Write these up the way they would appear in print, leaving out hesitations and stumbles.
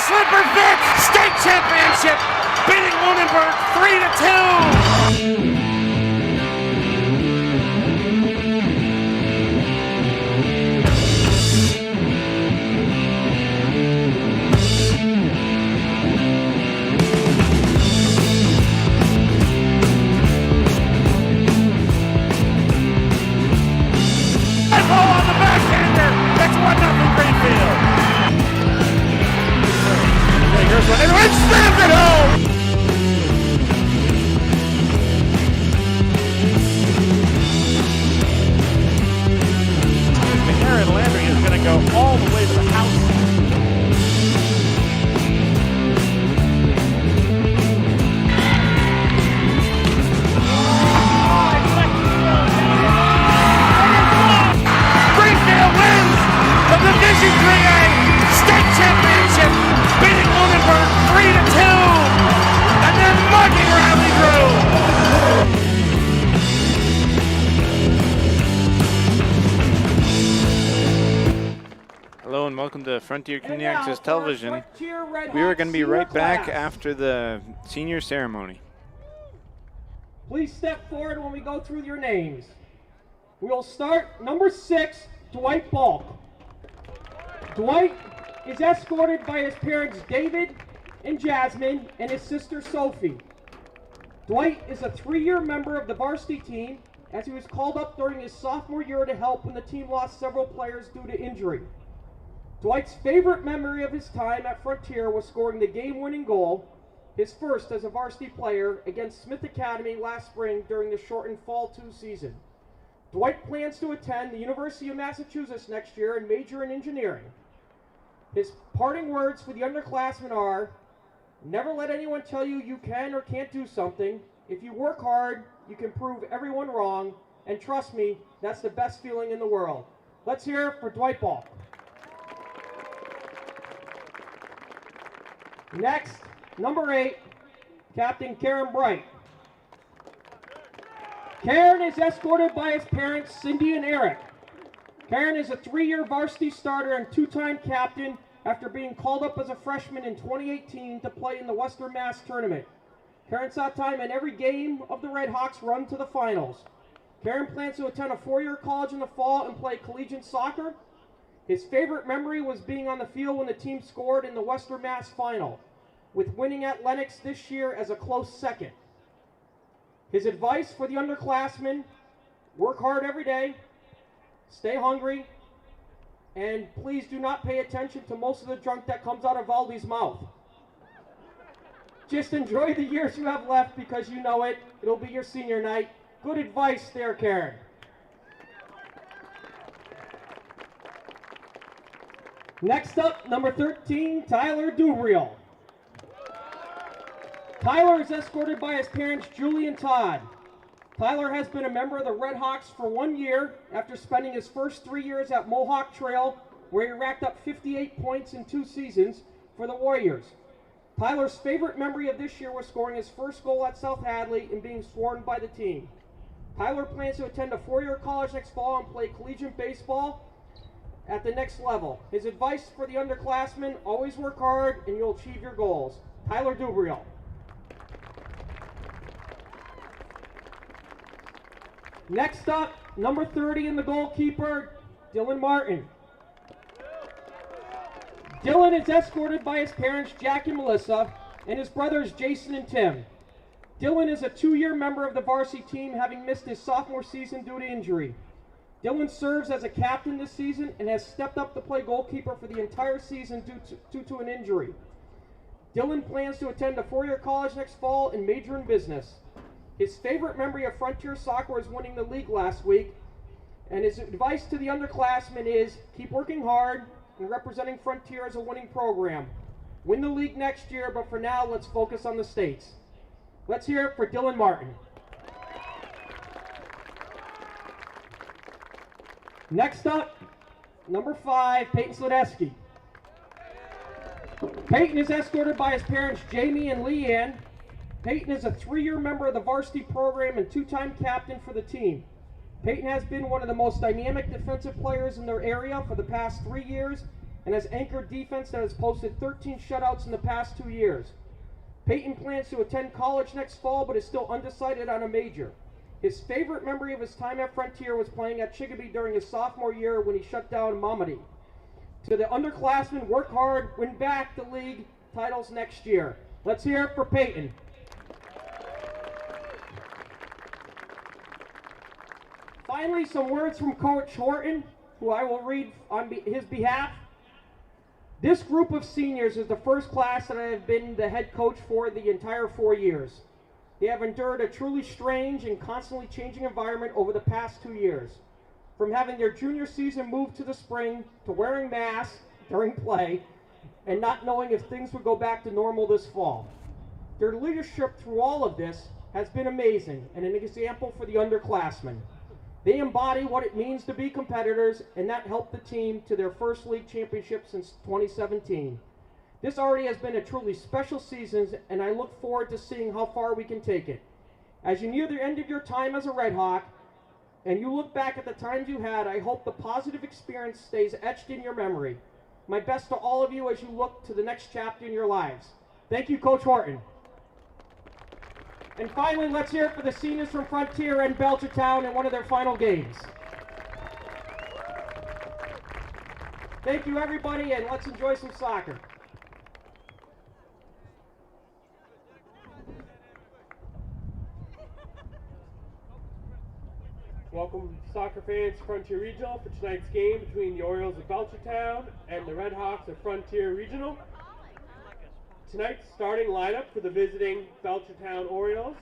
Slipper Fit State Championship, beating Lunenburg 3-2. And Rich slams it home! Aaron Landry is going to go all the way to the house. Greenfield wins the Division IIIA State Championship, beating Lunenburg 3-2, and then mugging Riley Grove. Hello and welcome to Frontier Community Access Television. We are going to be right back after the senior ceremony. Please step forward when we go through your names. We will start number 6, Dwight Balk. Dwight is escorted by his parents David and Jasmine and his sister Sophie. Dwight is a 3-year member of the varsity team, as he was called up during his sophomore year to help when the team lost several players due to injury. Dwight's favorite memory of his time at Frontier was scoring the game-winning goal, his first as a varsity player, against Smith Academy last spring during the shortened Fall 2 season. Dwight plans to attend the University of Massachusetts next year and major in engineering. His parting words for the underclassmen are, never let anyone tell you you can or can't do something. If you work hard, you can prove everyone wrong, and trust me, that's the best feeling in the world. Let's hear it for Dwight Balk. Next, number 8, Captain Karen Bright. Karen is escorted by his parents, Cindy and Eric. Karen is a 3-year varsity starter and 2-time captain after being called up as a freshman in 2018 to play in the Western Mass tournament. Karen saw time in every game of the Red Hawks run to the finals. Karen plans to attend a 4-year college in the fall and play collegiate soccer. His favorite memory was being on the field when the team scored in the Western Mass final, with winning at Lennox this year as a close second. His advice for the underclassmen, work hard every day, stay hungry, and please do not pay attention to most of the junk that comes out of Valdi's mouth. Just enjoy the years you have left because you know it. It'll be your senior night. Good advice there, Karen. Next up, number 13, Tyler Dubriel. Tyler is escorted by his parents, Julie and Todd. Tyler has been a member of the Red Hawks for 1 year after spending his first 3 years at Mohawk Trail, where he racked up 58 points in 2 seasons for the Warriors. Tyler's favorite memory of this year was scoring his first goal at South Hadley and being sworn by the team. Tyler plans to attend a 4-year college next fall and play collegiate baseball at the next level. His advice for the underclassmen, always work hard and you'll achieve your goals. Tyler Dubriel. Next up, number 30 in the goalkeeper, Dylan Martin. Dylan is escorted by his parents, Jack and Melissa, and his brothers, Jason and Tim. Dylan is a 2-year member of the varsity team, having missed his sophomore season due to injury. Dylan serves as a captain this season and has stepped up to play goalkeeper for the entire season due to an injury. Dylan plans to attend a 4-year college next fall and major in business. His favorite memory of Frontier soccer was winning the league last week, and his advice to the underclassmen is keep working hard and representing Frontier as a winning program. Win the league next year, but for now, let's focus on the states. Let's hear it for Dylan Martin. Next up, number 5, Peyton Sledesky. Peyton is escorted by his parents, Jamie and Leanne. Peyton is a 3-year member of the varsity program and 2-time captain for the team. Peyton has been one of the most dynamic defensive players in their area for the past 3 years and has anchored defense that has posted 13 shutouts in the past 2 years. Peyton plans to attend college next fall, but is still undecided on a major. His favorite memory of his time at Frontier was playing at Chicopee during his sophomore year when he shut down Mamadi. To the underclassmen, work hard, win back the league titles next year. Let's hear it for Peyton. Finally, some words from Coach Horton, who I will read on his behalf. This group of seniors is the first class that I have been the head coach for the entire 4 years. They have endured a truly strange and constantly changing environment over the past 2 years. From having their junior season moved to the spring, to wearing masks during play, and not knowing if things would go back to normal this fall. Their leadership through all of this has been amazing and an example for the underclassmen. They embody what it means to be competitors, and that helped the team to their first league championship since 2017. This already has been a truly special season, and I look forward to seeing how far we can take it. As you near the end of your time as a Red Hawk, and you look back at the times you had, I hope the positive experience stays etched in your memory. My best to all of you as you look to the next chapter in your lives. Thank you, Coach Horton. And finally, let's hear it for the seniors from Frontier and Belchertown in one of their final games. Thank you, everybody, and let's enjoy some soccer. Welcome, soccer fans, to Frontier Regional for tonight's game between the Orioles of Belchertown and the Red Hawks of Frontier Regional. Tonight's starting lineup for the visiting Belchertown Orioles: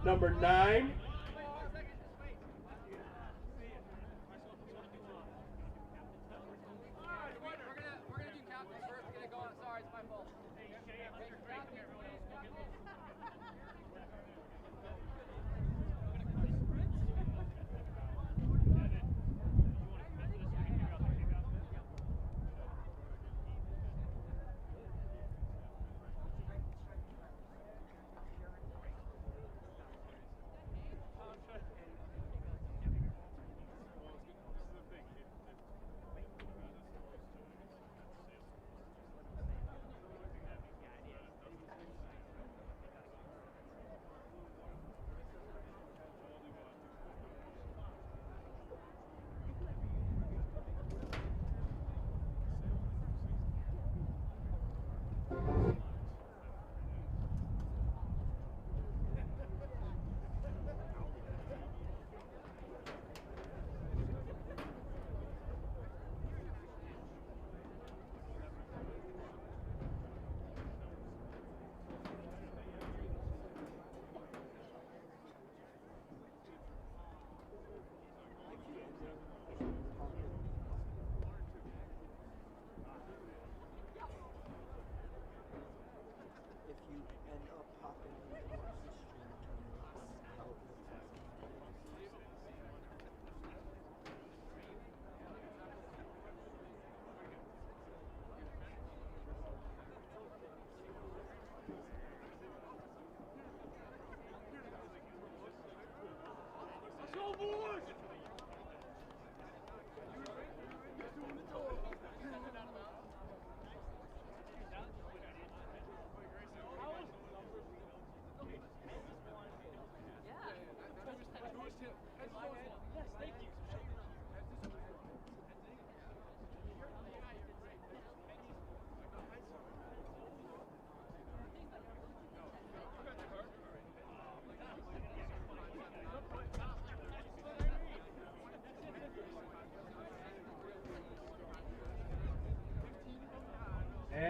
number 9,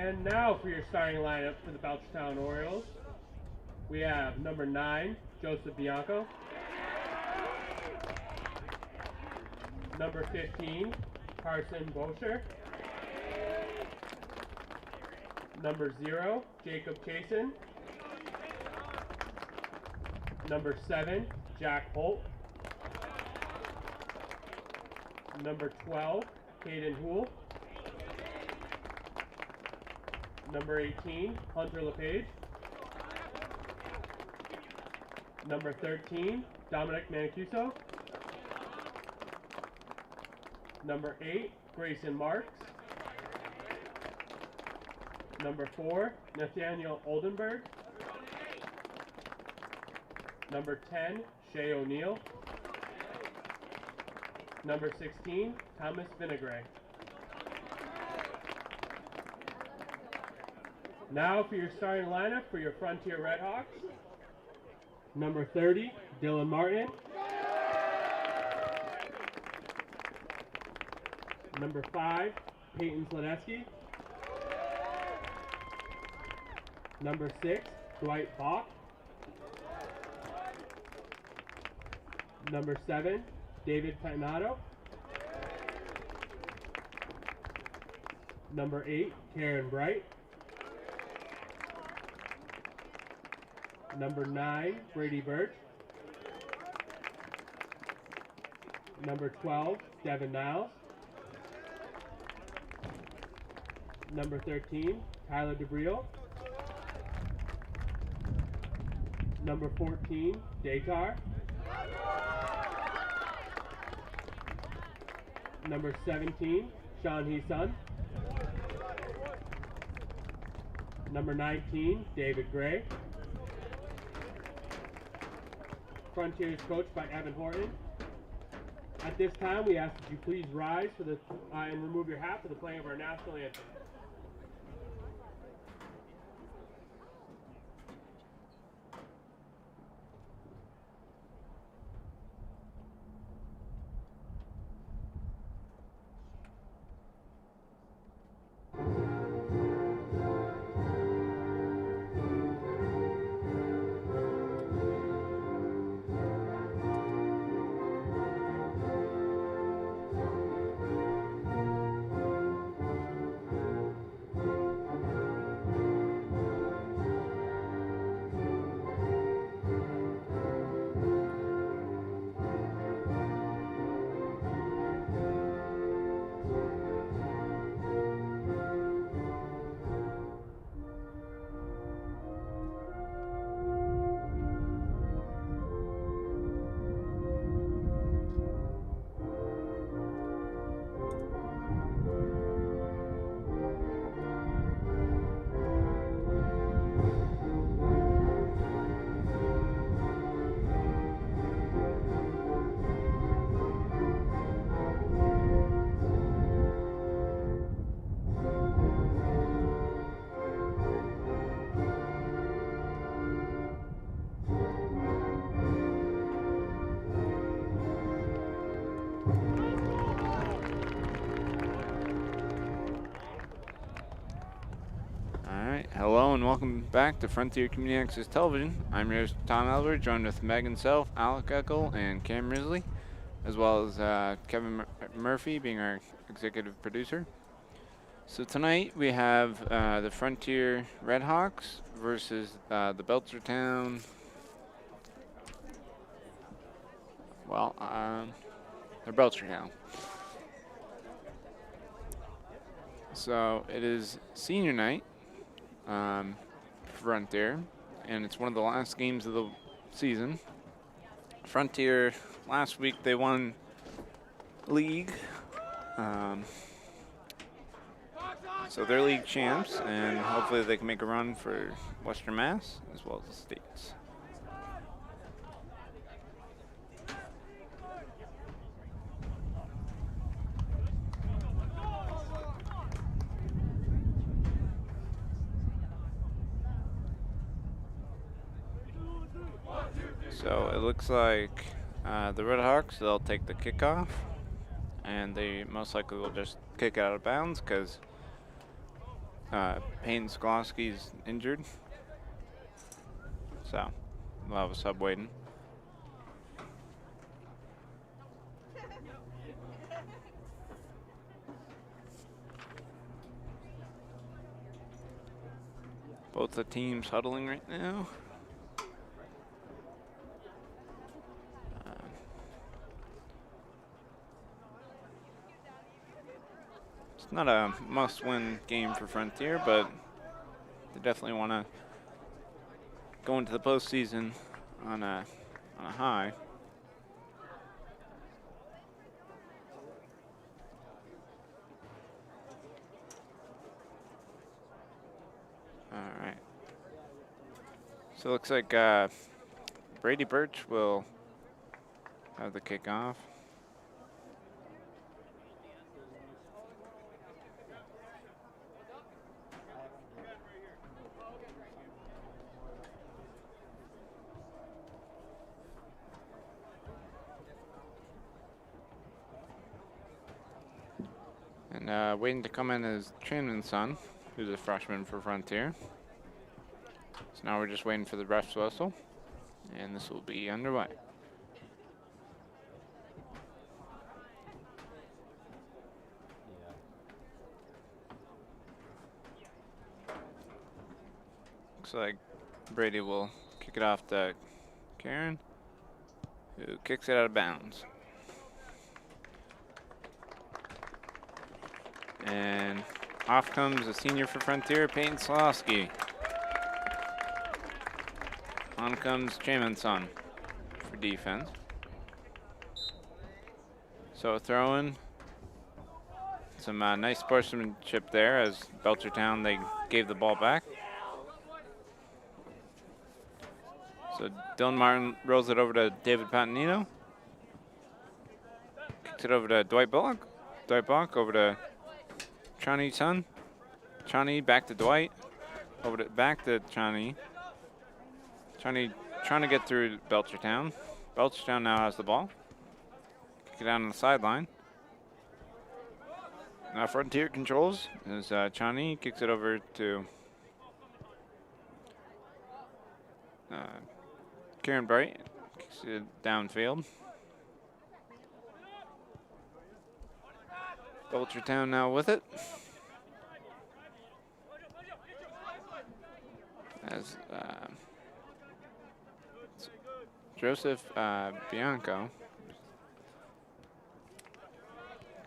and now for your starting lineup for the Belchertown Orioles. We have number 9, Joseph Bianco. Number 15, Carson Bosher. Number 0, Jacob Chasen. Number 7, Jack Holt. Number 12, Caden Houle. Number 18, Hunter LePage. Number 13, Dominic Mancuso. Number 8, Grayson Marks. Number 4, Nathaniel Oldenburg. Number 10, Shay O'Neill. Number 16, Thomas Vinegray. Now for your starting lineup for your Frontier Redhawks. Number 30, Dylan Martin. Number 5, Peyton Slaneski. Number 6, Dwight Bach. Number 7, David Pagnato. Number 8, Karen Bright. Number 9, Brady Birch. Number 12, Devin Niles. Number 13, Tyler DeBrio. Number 14, Dakar. Number 17, Sean Heesun. Number 19, David Gray. Frontier is coached by Evan Horton. At this time, we ask that you please rise for the and remove your hat for the playing of our national anthem. Hello and welcome back to Frontier Community Access Television. I'm your host, Tom Albert, joined with Megan Self, Alec Eckel, and Cam Risley, as well as Kevin Murphy being our executive producer. So tonight we have the Frontier Redhawks versus the Belchertown. Well, they're Belchertown. So it is senior night. Frontier, and it's one of the last games of the season. Frontier, last week they won league, so they're league champs, and hopefully they can make a run for Western Mass as well as the states. So it looks like the Redhawks, they'll take the kickoff, and they most likely will just kick it out of bounds because Payne Skolowski's injured. So we'll have a sub waiting. Both the teams huddling right now. It's not a must-win game for Frontier, but they definitely want to go into the postseason on a high. All right. So it looks like Brady Birch will have the kickoff. And waiting to come in is Tranman's son, who's a freshman for Frontier. So now we're just waiting for the ref's whistle, and this will be underway. Looks like Brady will kick it off to Karen, who kicks it out of bounds. And off comes a senior for Frontier, Peyton Slosky. On comes Jaminson for defense. So throwing some nice sportsmanship there as Belchertown, they gave the ball back. So Dylan Martin rolls it over to David Patanino. Kicks it over to Dwight Bullock. Dwight Bullock over to Chani Sun. Chani back to Dwight. Over to back to Chani. Chani trying to get through Belchertown. Belchertown now has the ball. Kick it down on the sideline. Now Frontier controls as Chani kicks it over to Karen Bright. Kicks it downfield. Belchertown now with it. As Joseph Bianco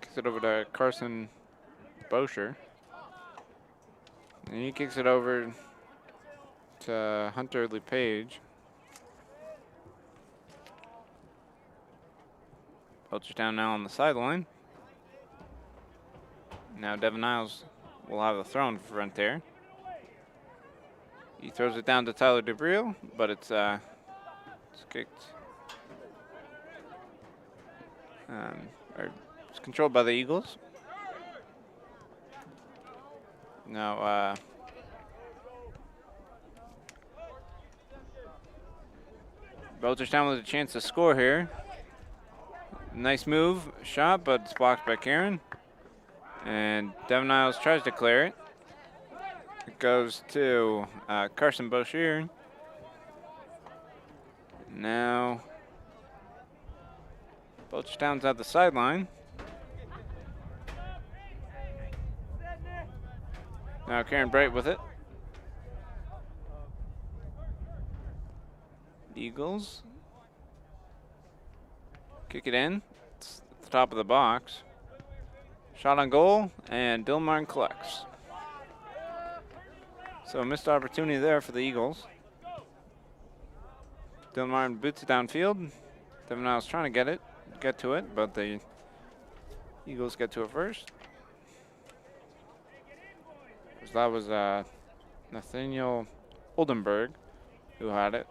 kicks it over to Carson Bosher. And he kicks it over to Hunter LePage. Belchertown now on the sideline. Now Devin Niles will have the throw in front there. He throws it down to Tyler DeBrio, but it's kicked. Or it's controlled by the Eagles. Now Belchertown with a chance to score here. Nice move, shot, but it's blocked by Karen. And Devin Niles tries to clear it. It goes to Carson Boshier. Now Belchertown's at the sideline. Now Karen Bright with it. Eagles kick it in. It's at the top of the box. Shot on goal, and Dylan Martin collects. So missed opportunity there for the Eagles. Dylan Martin boots it downfield. Devin Niles trying to get to it, but the Eagles get to it first. So that was Nathaniel Oldenburg who had it.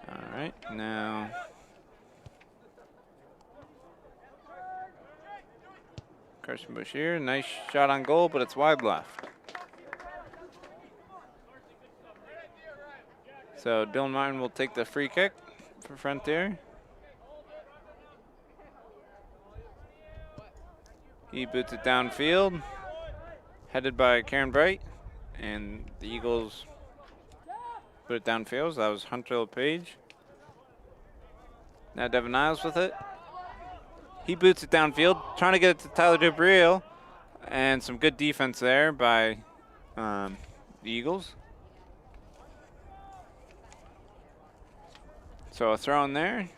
All right, now Carson Boshier, nice shot on goal, but it's wide left. So Dylan Martin will take the free kick for Frontier. He boots it downfield, headed by Karen Bright, and the Eagles put it downfield. So that was Hunter LePage. Now Devin Niles with it. He boots it downfield, trying to get it to Tyler DeBrio, and some good defense there by the Eagles. So a throw in there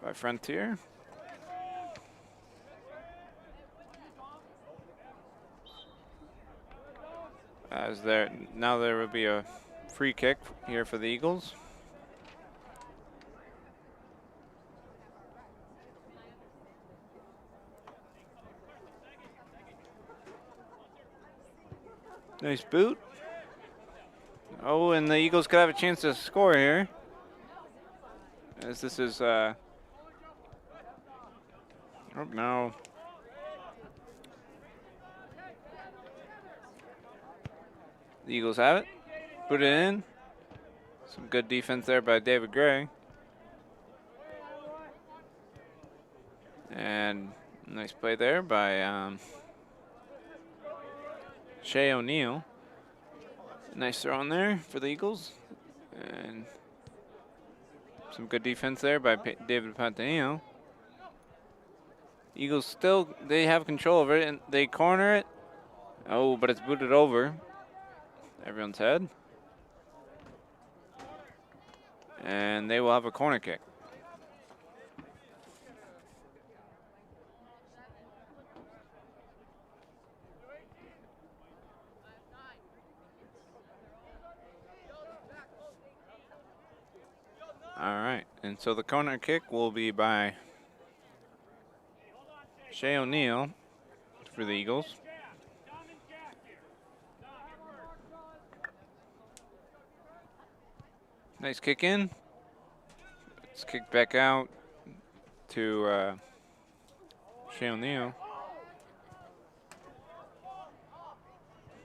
by Frontier. Now there will be a free kick here for the Eagles. Nice boot. Oh, and the Eagles could have a chance to score here. As this is, oh no. The Eagles have it. Put it in. Some good defense there by David Gray. And nice play there by Shea O'Neal. Nice throw in there for the Eagles. And some good defense there by David Pantanino. Eagles still, they have control over it, and they corner it. Oh, but it's booted over everyone's head. And they will have a corner kick. All right, and so the corner kick will be by Shea O'Neal for the Eagles. Nice kick in. It's kicked back out to Shea O'Neal.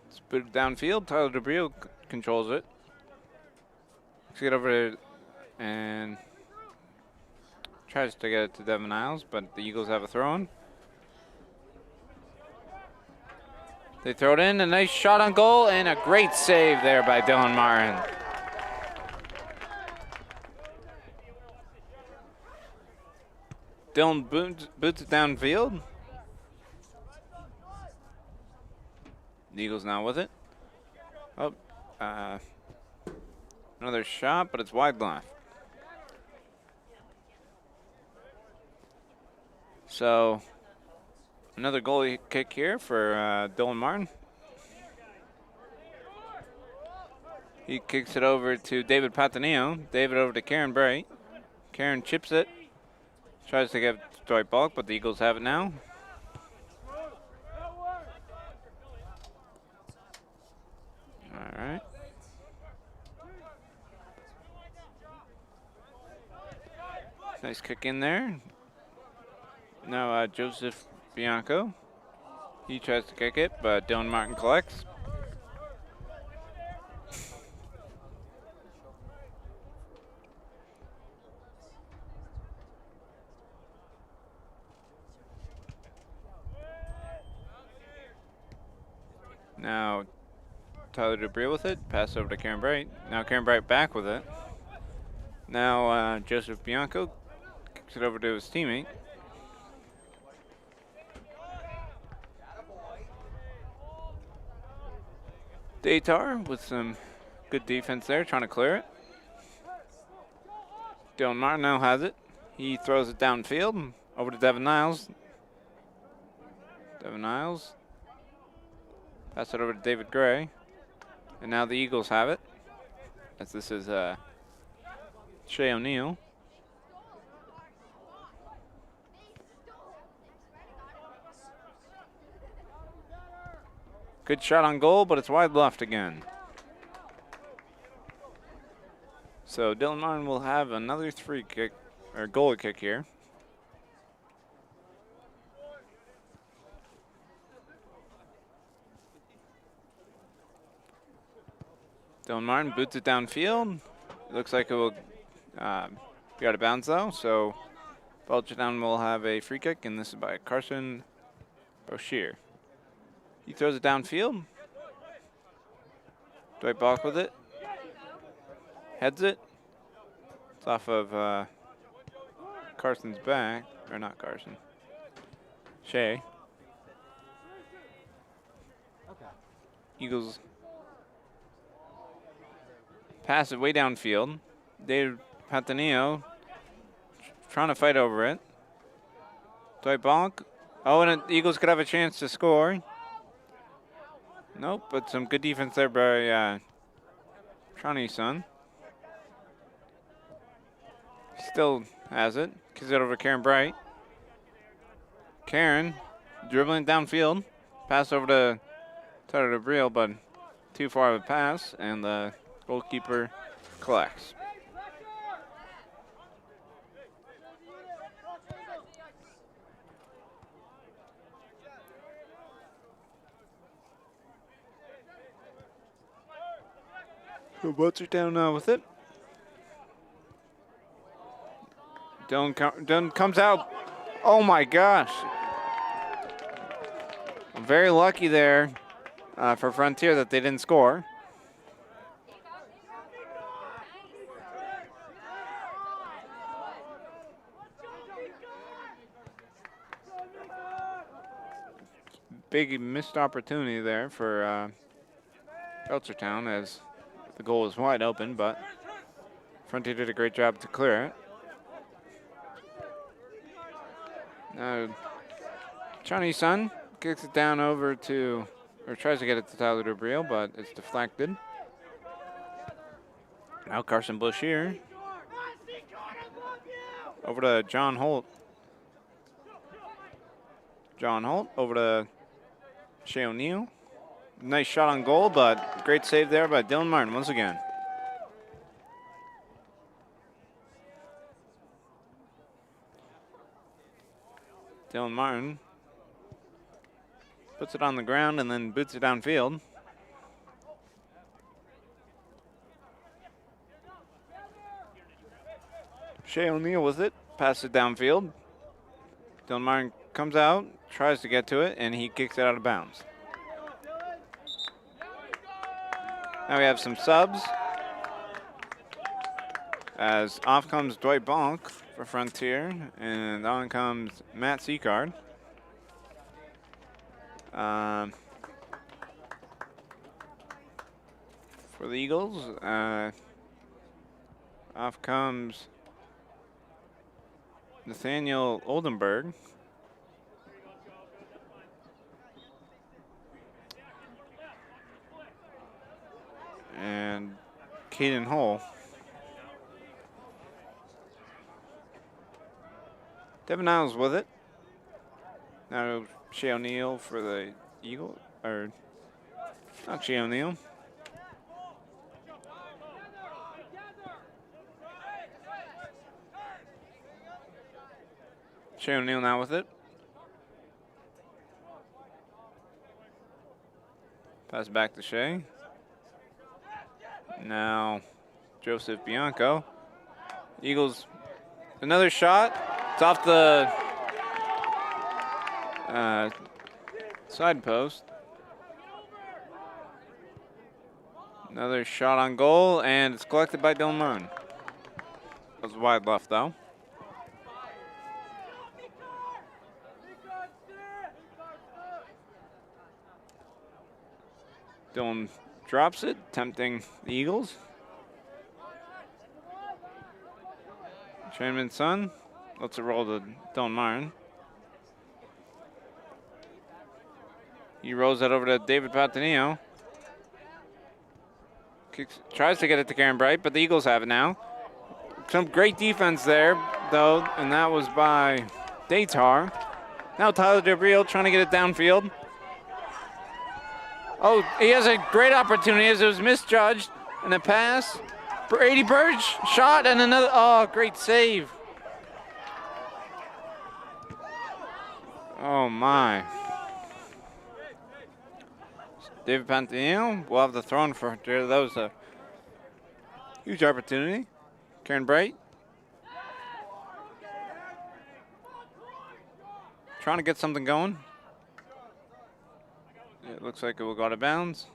It's booted downfield. Tyler DeBrio controls it. Let's get over there and tries to get it to Devin Niles, but the Eagles have a throw-in. They throw it in, a nice shot on goal, and a great save there by Dylan Martin. Dylan boots it downfield. The Eagles now with it. Oh, another shot, but it's wide left. So, another goalie kick here for Dylan Martin. He kicks it over to David Patanio. David over to Karen Bright. Karen chips it. Tries to get Dwight Bulk, but the Eagles have it now. All right. Nice kick in there. Now Joseph Bianco. He tries to kick it, but Dylan Martin collects. Now Tyler DeBrio with it. Pass over to Karen Bright. Now Karen Bright back with it. Now Joseph Bianco kicks it over to his teammate. Datar with some good defense there, trying to clear it. Dylan Martin now has it. He throws it downfield over to Devin Niles. Devin Niles. Pass it over to David Gray. And now the Eagles have it. As this is Shea O'Neal. Good shot on goal, but it's wide left again. So Dylan Martin will have another free kick or goal kick here. Dylan Martin boots it downfield. It looks like it will be out of bounds though. So Belchertown will have a free kick, and this is by Carson Boshier. He throws it downfield. Dwight Balk with it. Heads it. It's off of Carson's back. Or not Carson. Shea. Okay. Eagles pass it way downfield. David Pantanio trying to fight over it. Dwight Balk. Oh, and the Eagles could have a chance to score. Nope, but some good defense there by Trani's son. Still has it. Kicks it over to Karen Bright. Karen dribbling downfield. Pass over to Tyler DeBrio, but too far of a pass, and the goalkeeper collects. So Belchertown now with it. Dylan comes out. Oh my gosh. Very lucky there for Frontier that they didn't score. Big missed opportunity there for Belchertown as the goal was wide open, but Frontier did a great job to clear it. Now, Chinese Sun kicks it down over to, or tries to get it to Tyler DeBrio, but it's deflected. Now Carson Bush here. Over to John Holt. John Holt over to Shea O'Neill. Nice shot on goal, but great save there by Dylan Martin once again. Dylan Martin puts it on the ground and then boots it downfield. Shea O'Neill with it, passes it downfield. Dylan Martin comes out, tries to get to it, and he kicks it out of bounds. Now we have some subs. As off comes Dwight Bonk for Frontier, and on comes Matt Seacard. For the Eagles, off comes Nathaniel Oldenburg. And Caden Hull. Devin Niles with it. Now Shea O'Neill for the Eagle, or not Shea O'Neill. Shea O'Neill now with it. Pass back to Shea. Now Joseph Bianco. Eagles, another shot. It's off the side post. Another shot on goal, and it's collected by Dylan Martin. It was wide left, though. Dylan drops it, tempting the Eagles. Trainman's son lets it roll to Dylan Martin. He rolls that over to David Patanillo. Tries to get it to Karen Bright, but the Eagles have it now. Some great defense there, though, and that was by Datar. Now Tyler DeBrio trying to get it downfield. Oh, he has a great opportunity as it was misjudged. And a pass. Brady Birch, shot, and another, oh, great save. Oh, my. David Pantanillo will have the throw in for there. That was a huge opportunity. Karen Bright. Trying to get something going. It looks like it will go out of bounds.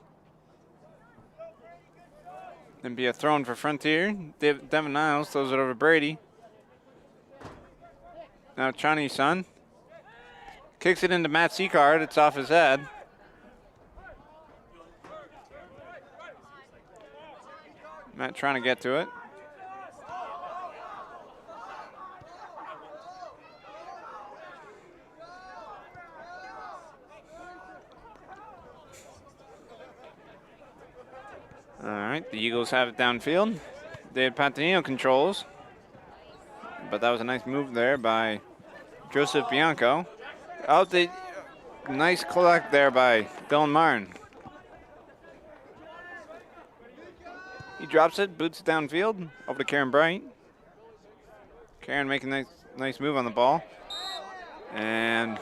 And be a throw in for Frontier. Devin Niles throws it over Brady. Now Chinese Sun. Kicks it into Matt Seacard. It's off his head. Matt trying to get to it. All right, the Eagles have it downfield. David Pantanillo controls. But that was a nice move there by Joseph Bianco. Out the nice collect there by Dylan Martin. He drops it, boots it downfield, over to Karen Bright. Karen making a nice move on the ball. And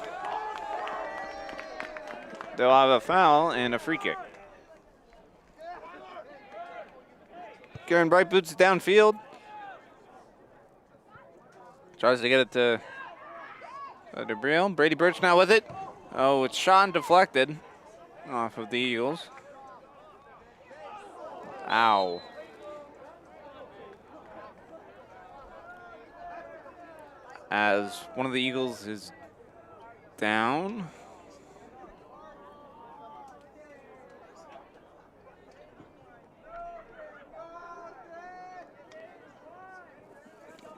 they'll have a foul and a free kick. Karen Bright boots it downfield. Tries to get it to DeBriel. Brady Birch now with it. Oh, it's shot and deflected off of the Eagles. Ow. As one of the Eagles is down.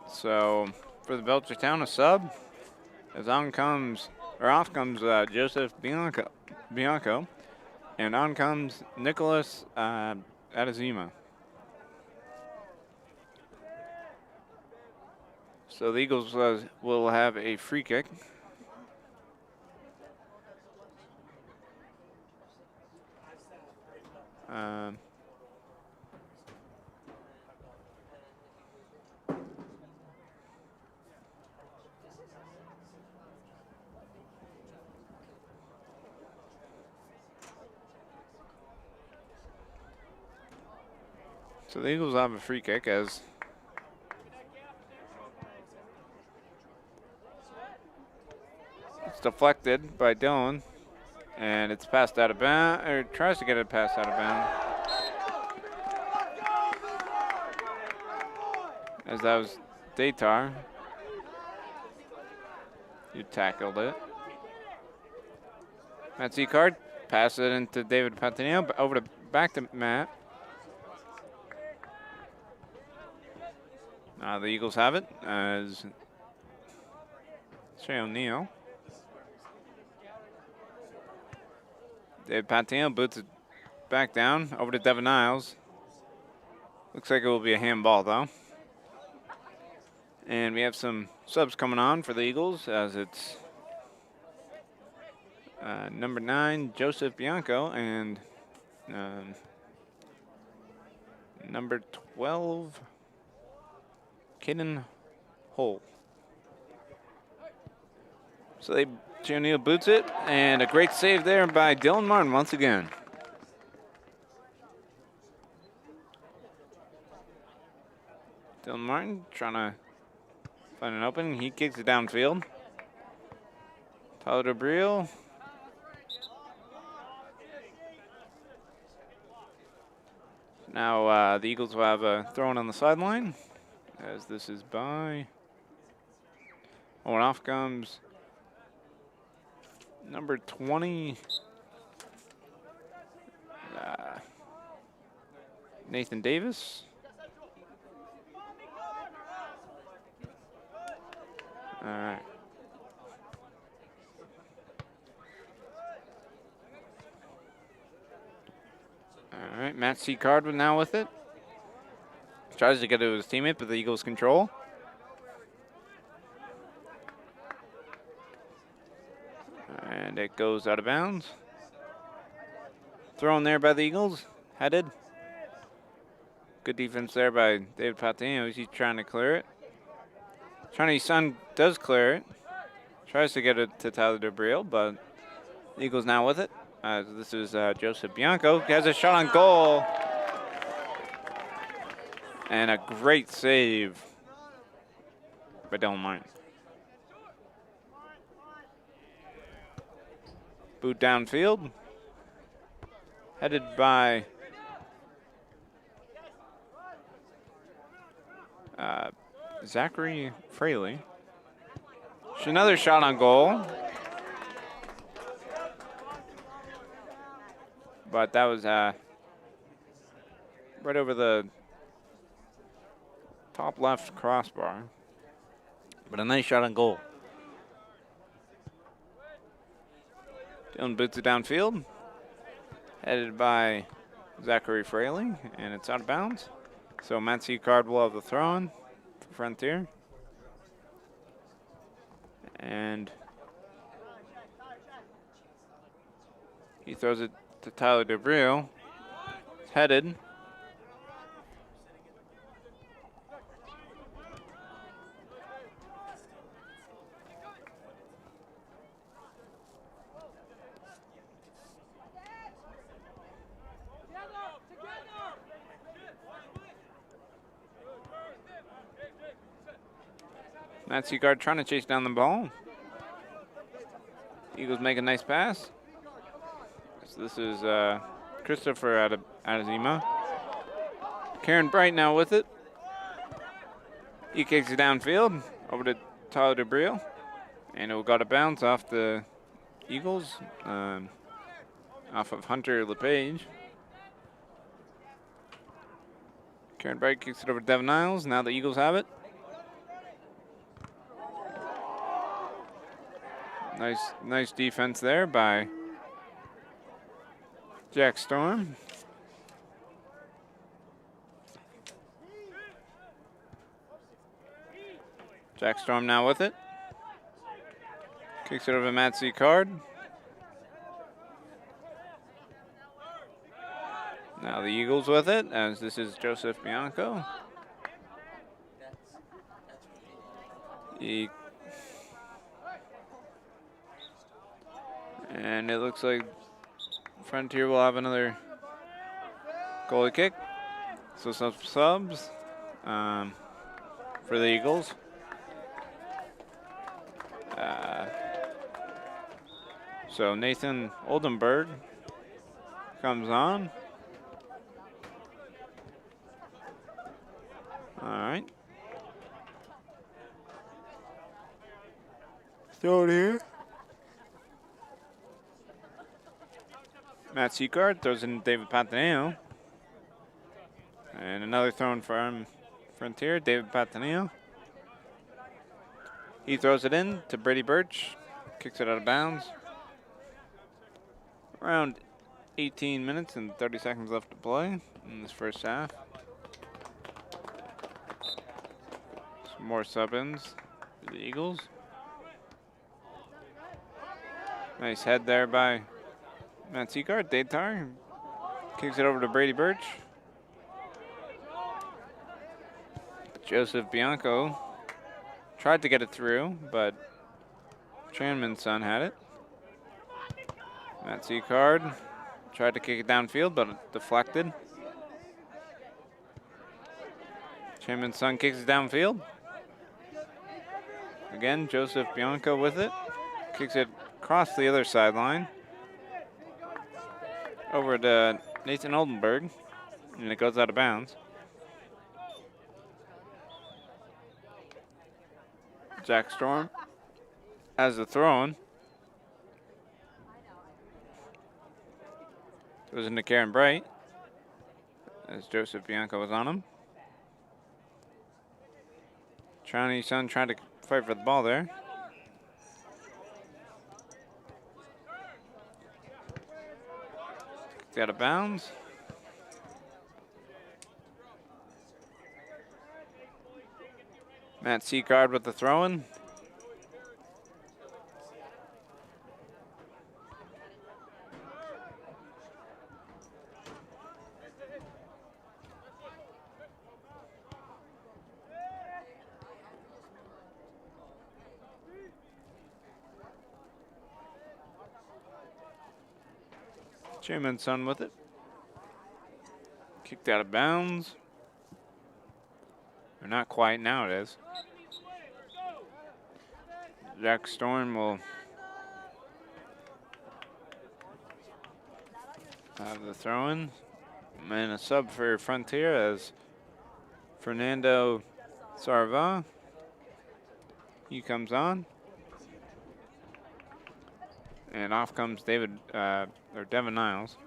So for the Belchertown, a sub. As off comes Joseph Bianco, and on comes Nicholas Adazima. So the Eagles will have a free kick. So the Eagles have a free kick as it's deflected by Dylan, and it's passed out of bounds, or tries to get it passed out of bounds. As that was Datar. You tackled it. Matt Seacard passes it into David Patanio, but over to back to Matt. The Eagles have it as Shay O'Neal. David Patanio boots it back down over to Devin Niles. Looks like it will be a handball though. And we have some subs coming on for the Eagles as it's number 9, Joseph Bianco, and number 12, Kaden Hole. So O'Neal boots it, and a great save there by Dylan Martin once again. Dylan Martin trying to find an opening. He kicks it downfield. Tyler DeBriel. Now the Eagles will have a throw-in on the sideline, as this is by. Oh, and off comes number 20, Nathan Davis. All right. All right, Matt Seacard now with it. Tries to get it to his teammate, but the Eagles control. And it goes out of bounds. Thrown there by the Eagles. Headed. Good defense there by David Patino. He's trying to clear it. Chinese Sun does clear it. Tries to get it to Tyler DeBriel, but the Eagles now with it. This is Joseph Bianco. He has a shot on goal. And a great save by Dylan Martin. Boot downfield. Headed by Zachary Fraley. Another shot on goal. But that was right over the top left crossbar. But a nice shot on goal. Dylan boots it downfield. Headed by Zachary Fraley, and it's out of bounds. So Matt Seacard will have the throw-in for Frontier. And he throws it to Tyler DeBriel. It's headed. Matt Seagard trying to chase down the ball. Eagles make a nice pass. So this is Christopher Adazima. Karen Bright now with it. He kicks it downfield over to Tyler DeBrio. And it will go to bounce off the Eagles, off of Hunter LePage. Karen Bright kicks it over to Devin Niles. Now the Eagles have it. Nice defense there by Jack Storm. Jack Storm now with it. Kicks it over to Matt Card. Now the Eagles with it, as this is Joseph Bianco. And it looks like Frontier will have another goalie kick. So some subs for the Eagles. So Nathan Oldenburg comes on. All right. Throw it here. Matt Seacard throws in David Pataneo. And another throw from Frontier, David Pataneo. He throws it in to Brady Birch. Kicks it out of bounds. Around 18 minutes and 30 seconds left to play in this first half. Some more sub-ins for the Eagles. Nice head there by Matt Seacard. Datar kicks it over to Brady Birch. Joseph Bianco tried to get it through, but Tranman's son had it. Matt Seacard tried to kick it downfield, but it deflected. Tranman's son kicks it downfield. Again, Joseph Bianco with it. Kicks it across the other sideline. Over to Nathan Oldenburg, and it goes out of bounds. Jack Storm has the throw-in. Goes into Karen Bright as Joseph Bianco was on him. Trowny's son trying to fight for the ball there. It's out of bounds. Matt Seacard with the throw-in. Chairman's son with it. Kicked out of bounds. Or not quite, now it is. Jack Storm will have the throw-in. And a sub for Frontier as Fernando Sarva. He comes on. And off comes Devin Niles.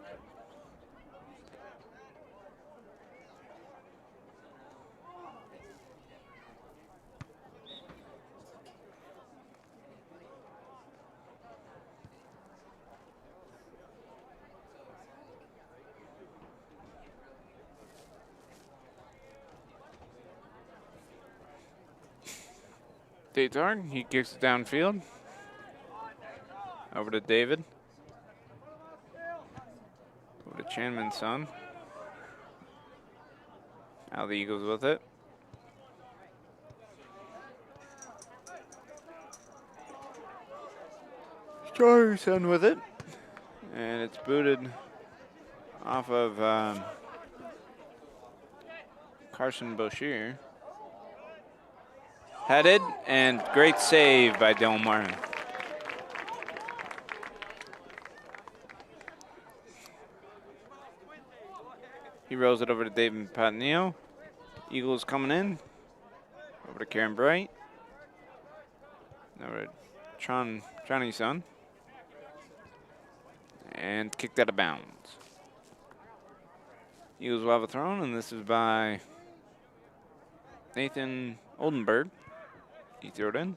Datar, he kicks it downfield. Over to David. Over to Chanman's son. Now the Eagles with it. Strawberry's son with it. And it's booted off of Carson Boshier. Headed, and great save by Dylan Martin. He rolls it over to David Patanio. Eagles coming in. Over to Karen Bright. Over to Johnny's son. And kicked out of bounds. Eagles will have a throw, and this is by Nathan Oldenburg. He threw it in.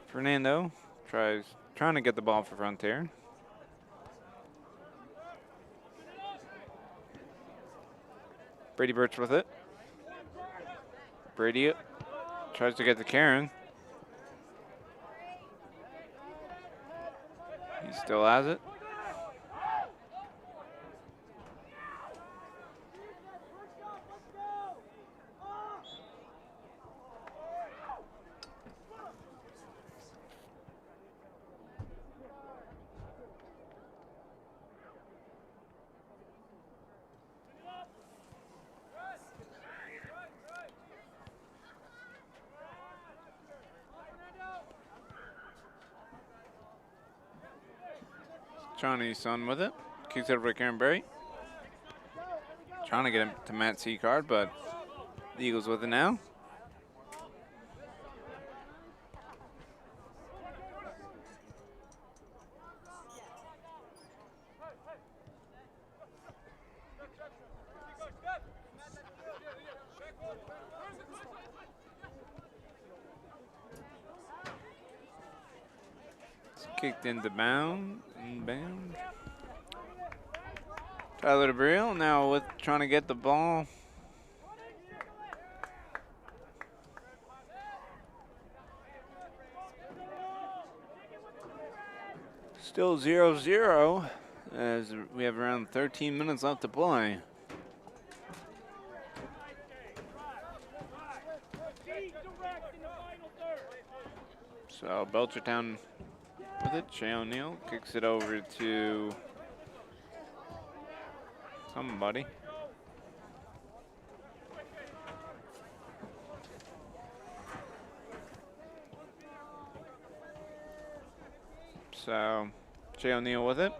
Fernando trying to get the ball for Frontier. Brady Birch with it. Brady tries to get to Karen. He still has it. Johnny's son with it. Kicks it over to Karen Berry. Trying to get him to Matt Seacard, but the Eagles with it now. It's kicked into bound. Inbound. Tyler DeBriel now with trying to get the ball. Still 0-0 as we have around 13 minutes left to play. So Belchertown with it. Shea O'Neal kicks it over to somebody. So Shea O'Neal with it.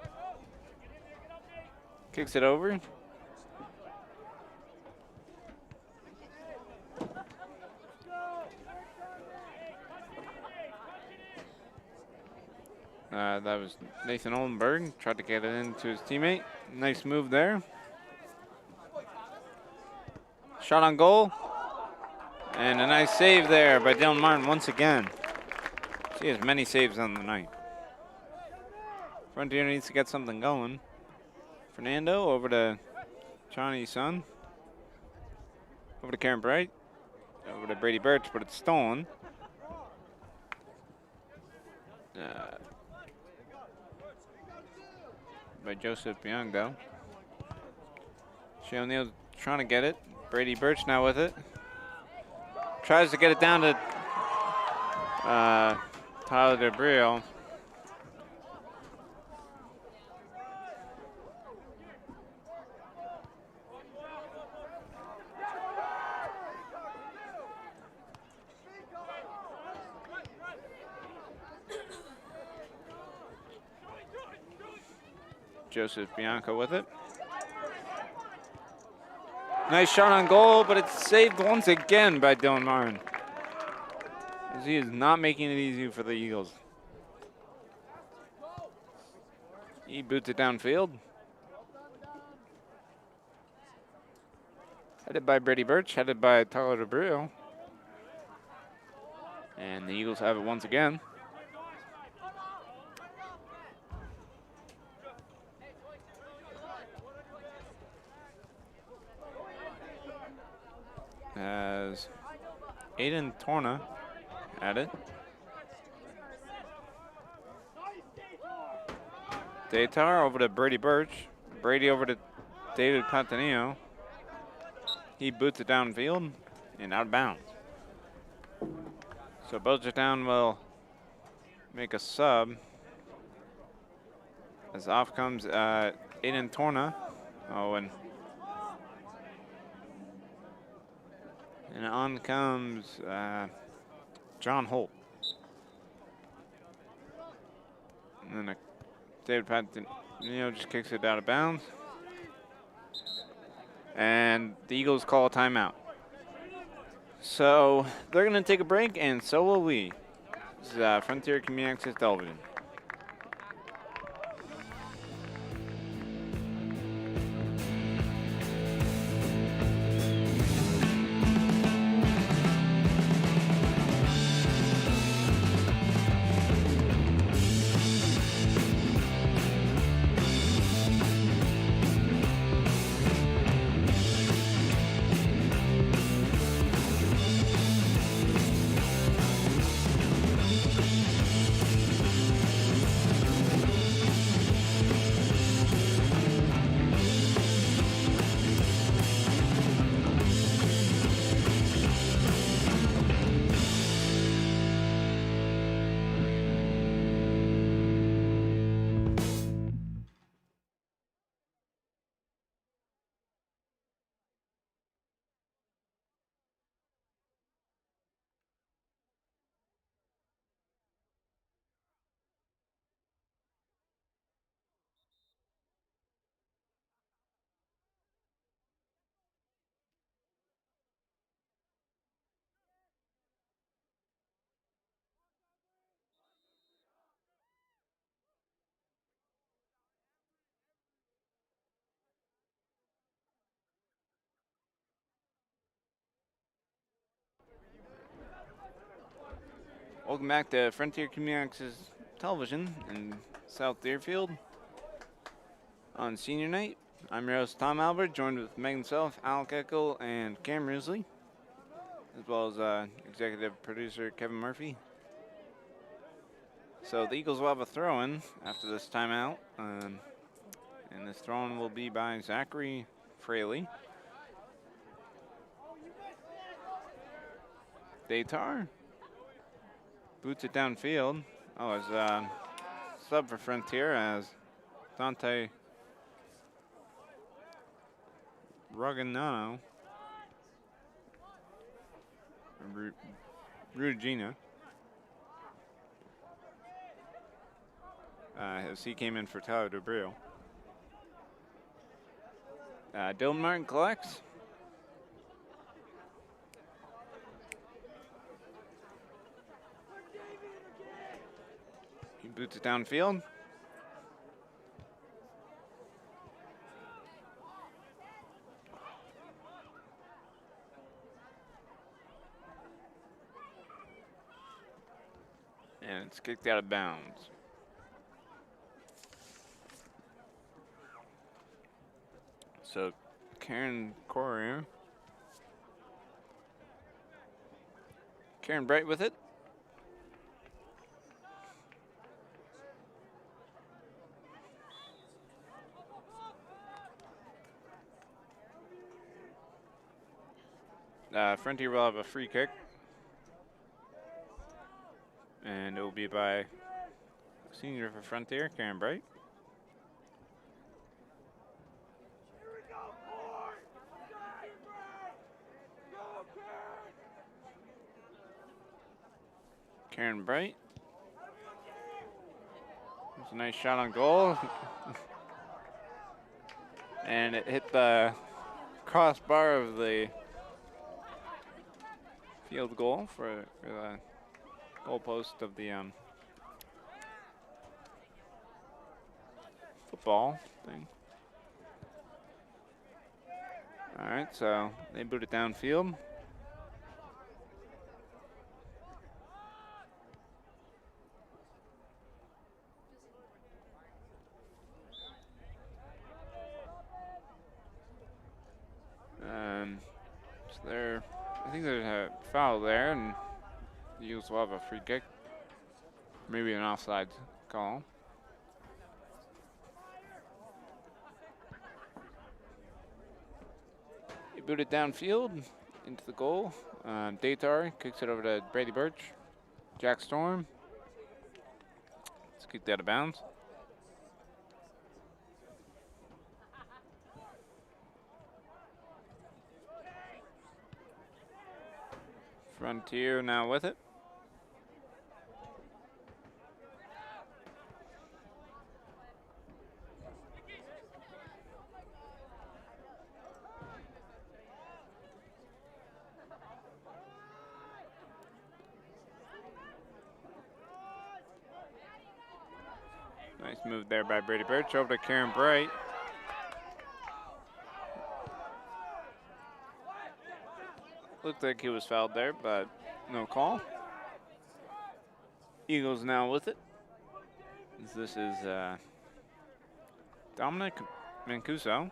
Kicks it over. That was Nathan Oldenburg. Tried to get it into his teammate. Nice move there. Shot on goal. And a nice save there by Dylan Martin once again. He has many saves on the night. Frontier needs to get something going. Fernando over to Johnny's son. Over to Karen Bright. Over to Brady Birch, but it's stolen. By Joseph Bianco. Shea O'Neal trying to get it. Brady Birch now with it. Tries to get it down to Tyler DeBriel. Joseph Bianco with it. Nice shot on goal, but it's saved once again by Dylan Martin. As he is not making it easy for the Eagles. He boots it downfield. Headed by Brady Birch, headed by Tyler DeBrio. And the Eagles have it once again. As Aiden Torna at it. Daytar over to Brady Birch. Brady over to David Pantanillo. He boots it downfield and out of bounds. So Belchertown will make a sub. As off comes Aiden Torna. Oh, and And on comes John Holt. And then David Patton, just kicks it out of bounds. And the Eagles call a timeout. So they're going to take a break, and so will we. This is Frontier Community Access Television. Welcome back to Frontier Community Access Television in South Deerfield on senior night. I'm your host, Tom Albert, joined with Megan Self, Alec Eckel, and Cam Risley, as well as executive producer Kevin Murphy. So the Eagles will have a throw-in after this timeout, and this throw-in will be by Zachary Fraley. Datar boots it downfield. Oh, as sub for Frontier as Dante Roganano, Rudagina, as he came in for Tyler DeBrio. Dylan Martin collects. He boots it downfield. And it's kicked out of bounds. So Karen Corrier. Karen Bright with it. Frontier will have a free kick. And it will be by senior for Frontier, Karen Bright. Karen Bright. It's a nice shot on goal. And it hit the crossbar of the field goal for the goalpost of the football thing. All right, so they boot it downfield. So I think there's a foul there, and the Eagles will have a free kick. Maybe an offside call. He booted downfield into the goal. Datar kicks it over to Brady Birch. Jack Storm. It's kicked out of bounds. Frontier now with it. Nice move there by Brady Birch over to Karen Bright. Looked like he was fouled there, but no call. Eagles now with it. This is Dominic Mancuso.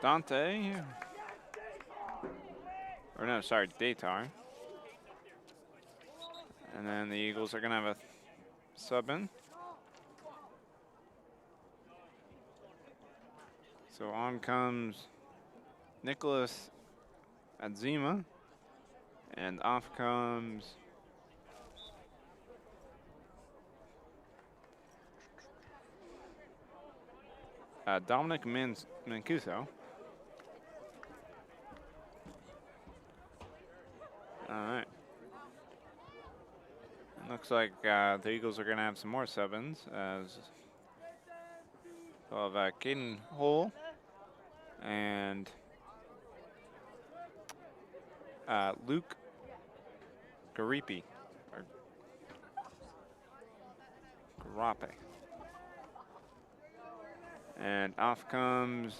Dante. Or no, sorry, Datar. And then the Eagles are going to have a sub in. So on comes Nicholas Adzima. And off comes Dominic Mancuso. All right. It looks like the Eagles are going to have some more sub-ins. We'll have Caden Hull and Luke Garipi. Or Garape. And off comes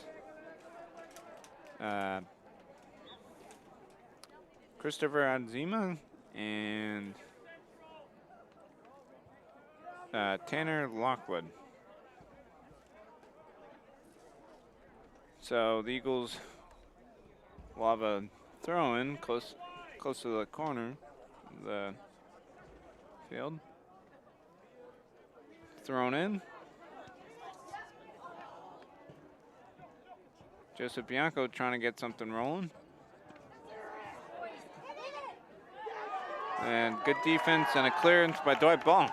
Christopher Adzima and Tanner Lockwood. So the Eagles will have a throw-in close to the corner of the field. Thrown in. Joseph Bianco trying to get something rolling. And good defense and a clearance by Dwight Ball.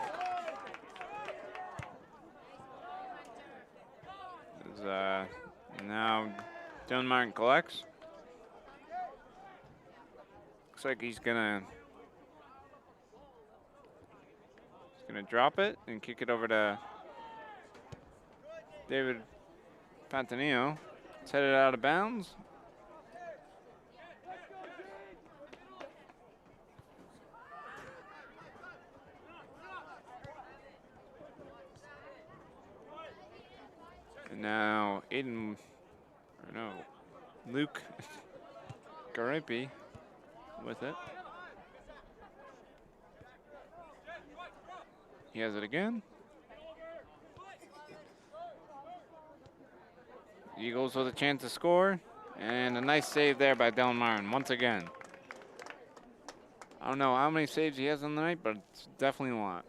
Now Dylan Martin collects. Looks like he's gonna drop it and kick it over to David Pantanillo. It's headed out of bounds. And now Luke Garipi with it. He has it again. Eagles with a chance to score. And a nice save there by Dylan Martin once again. I don't know how many saves he has on the night, but it's definitely a lot.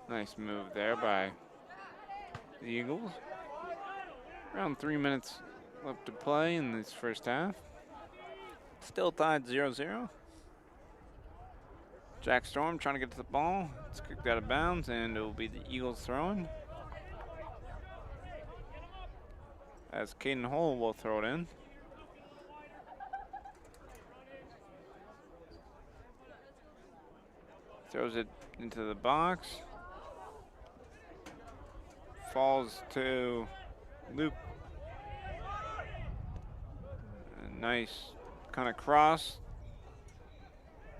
Nice move there by the Eagles. Around 3 minutes left to play in this first half. Still tied 0-0. Jack Storm trying to get to the ball. It's kicked out of bounds, and it will be the Eagles throwing. As Caden Hull will throw it in. Throws it into the box. Falls to Luke. A nice kind of cross.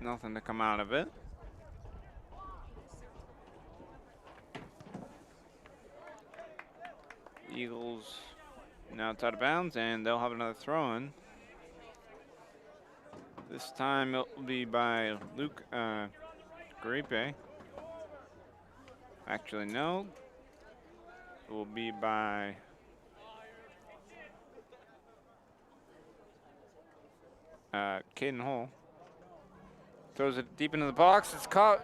Nothing to come out of it. Eagles now it's out of bounds, and they'll have another throw in. This time it will be by Luke Garipe. Actually, no. It will be by Caden Hull. Throws it deep into the box. It's caught.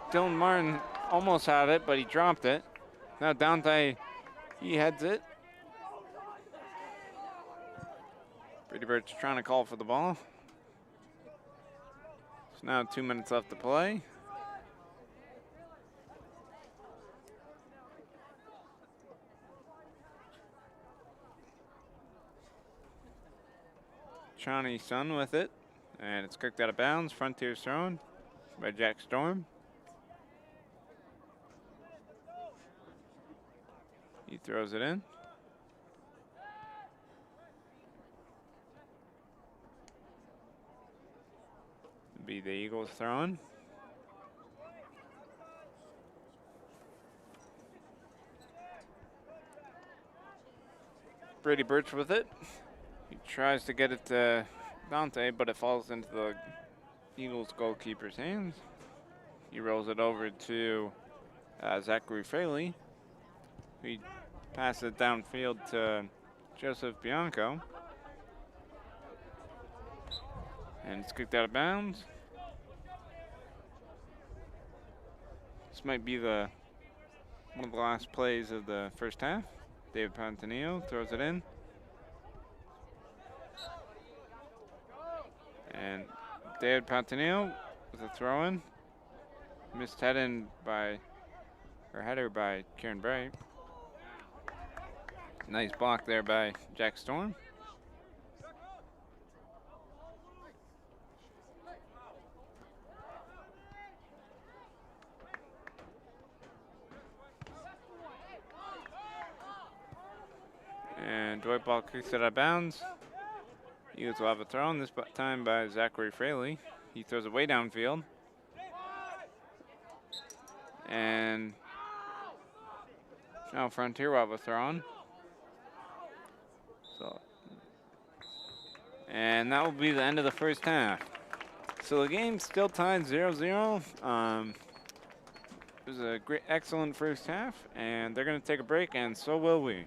Dylan Martin almost had it, but he dropped it. Now Dante, he heads it. Brady Birch trying to call for the ball. So now 2 minutes left to play. Shawnee Sun with it, and it's kicked out of bounds. Frontier's thrown by Jack Storm. He throws it in. It'll be the Eagles throwing. Brady Birch with it. He tries to get it to Dante, but it falls into the Eagles goalkeeper's hands. He rolls it over to Zachary Fraley. He passes it downfield to Joseph Bianco. And it's kicked out of bounds. This might be one of the last plays of the first half. David Pantanillo throws it in. And David Pantanillo with a throw-in. Missed header by Kieran Bright. Nice block there by Jack Storm. And Dwight ball kicks it out of bounds. Eagles will have a throw, this time by Zachary Fraley. He throws it way downfield. And now Frontier will have a throw on. And that will be the end of the first half. So the game's still tied 0-0. It was a excellent first half, and they're going to take a break, and so will we.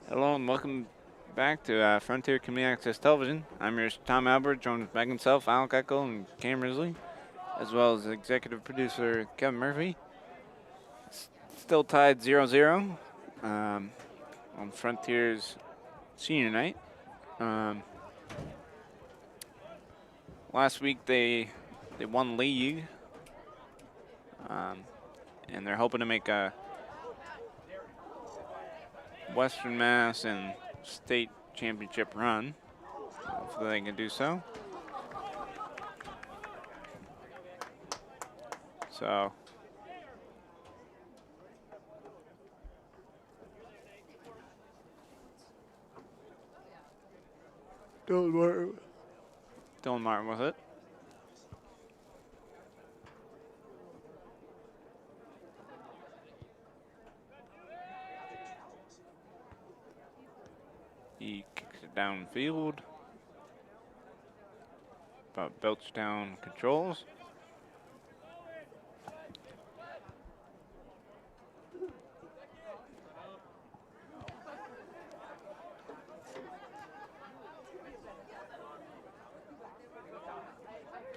Hello and welcome back to Frontier Community Access Television. I'm your host, Tom Albert, joined with Megan Self, Alec Eckel, and Cam Risley, as well as executive producer Kevin Murphy. Still tied 0-0 on Frontier's senior night. Last week they won league, and they're hoping to make a Western Mass and state championship run. Hopefully they can do so. So Dylan Martin with it. He kicks it downfield. But Belchertown controls.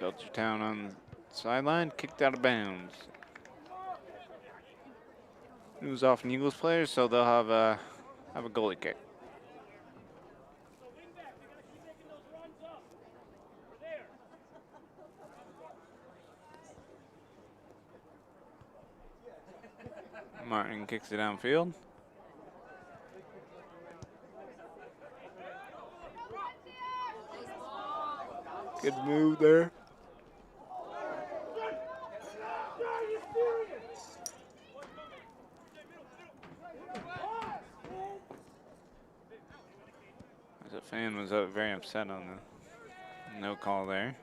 Belchertown on the sideline, kicked out of bounds. It was off an Eagles player, so they'll have a goalie kick. Martin kicks it downfield. Good move there. As a fan was very upset on the no call there.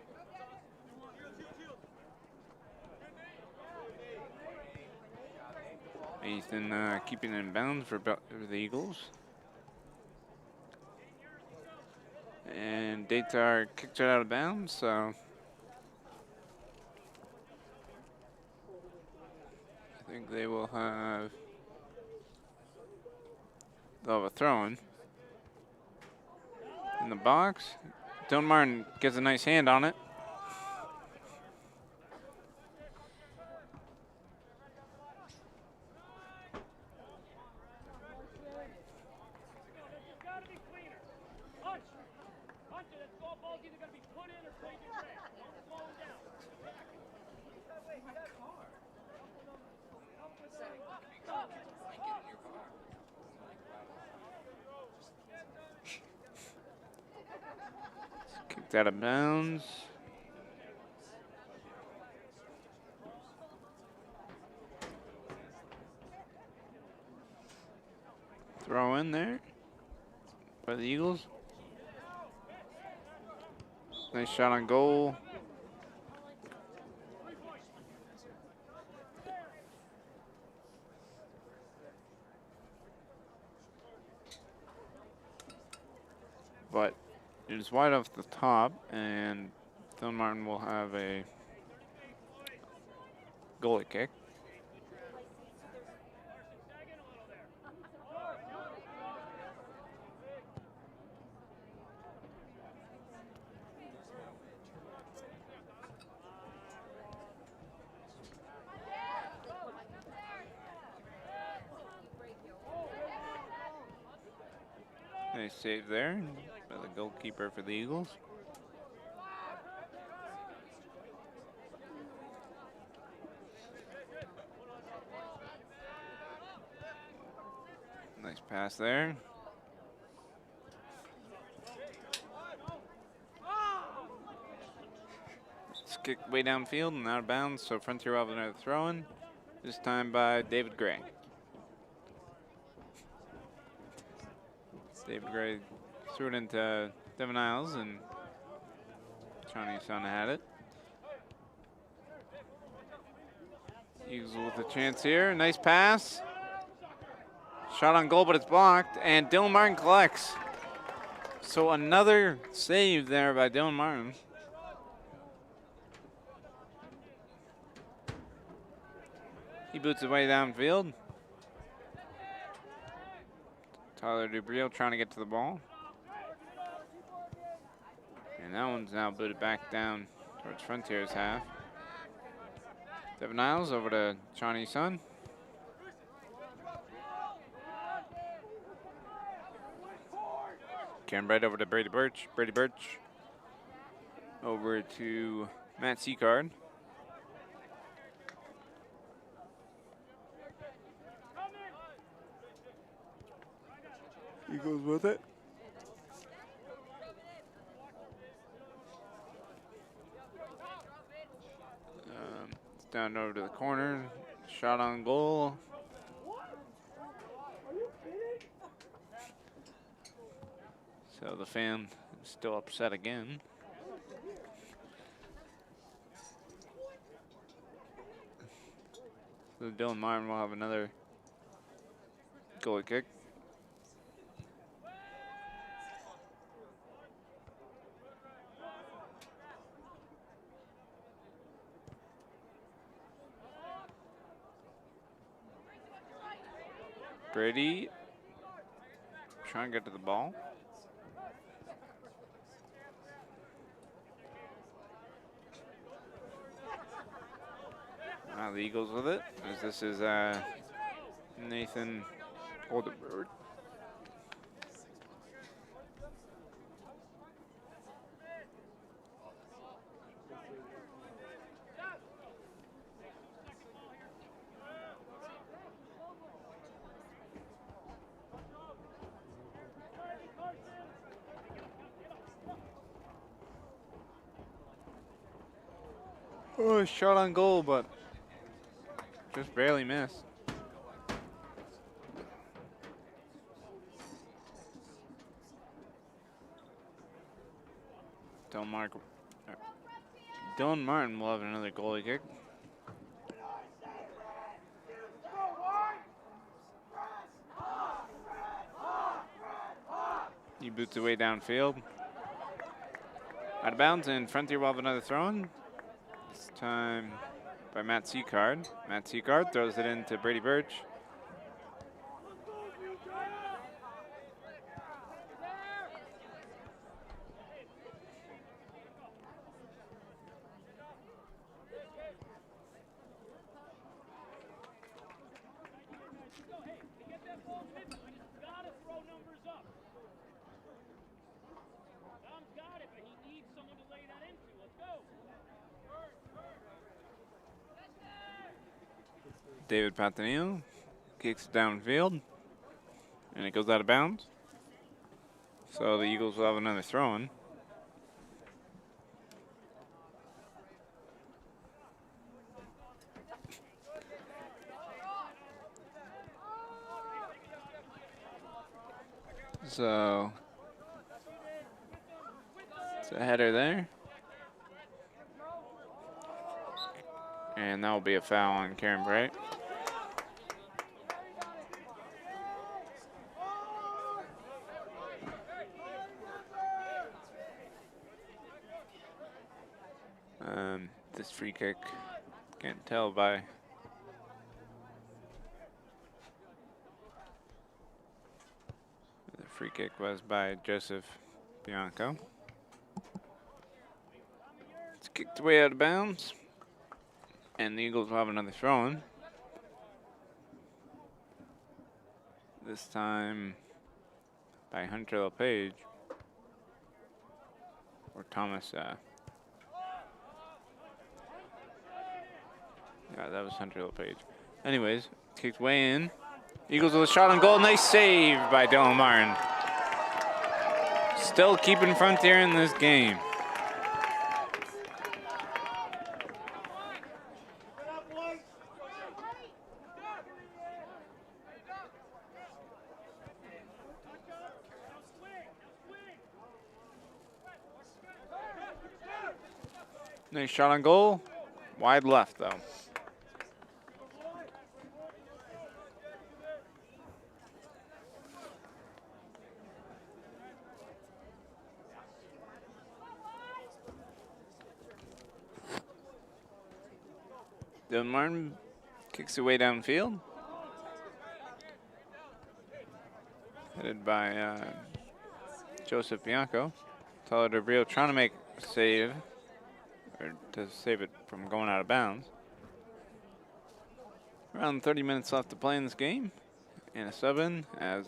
Ethan keeping it in bounds for the Eagles. And Datar kicked it out of bounds, so I think they'll have a throw-in in the box. Dylan Martin gets a nice hand on it. Kicked out of bounds. Throw in there by the Eagles. Nice shot on goal. But it is wide off the top, and Dylan Martin will have a goalie kick. Nice save there by the goalkeeper for the Eagles. Nice pass there. It's kicked way downfield and out of bounds, so Frontier will have another throw-in, this time by David Gray. David Gray threw it into Devin Isles, and Johnny Son had it. Eagles with a chance here. Nice pass. Shot on goal, but it's blocked, and Dylan Martin collects. So another save there by Dylan Martin. He boots it way downfield. Tyler DeBrio trying to get to the ball. And that one's now booted back down towards Frontier's half. Devin Niles over to Johnny Sun. Cam Bright over to Brady Birch. Brady Birch over to Matt Seacard. He goes with it. Down over to the corner. Shot on goal. So the fan is still upset again. So Dylan Martin will have another goalie kick. Brady trying to get to the ball. Now the Eagles with it, as this is Nathan Oldenburg. Oh, shot on goal, but just barely missed. Dylan Martin will have another goalie kick. He boots away downfield. Out of bounds, and Frontier will have another throw-in. This time by Matt Seacard. Matt Seacard throws it into Brady Birch. David Patanillo kicks it downfield, and it goes out of bounds. So the Eagles will have another throw-in. So it's a header there. And that will be a foul on Karen Bright. This free kick, can't tell by the free kick was by Joseph Bianco. It's kicked way out of bounds, and the Eagles will have another throw-in. This time by Hunter LePage, or Thomas. Yeah, that was Hunter LePage. Anyways, kicked way in. Eagles with a shot on goal. Nice save by Dylan Martin. Still keeping Frontier in this game. Nice shot on goal. Wide left, though. Dylan Martin kicks away downfield. headed by Joseph Bianco. Tyler DeBrio trying to make a save, or to save it from going out of bounds. Around 30 minutes left to play in this game. And a sub in as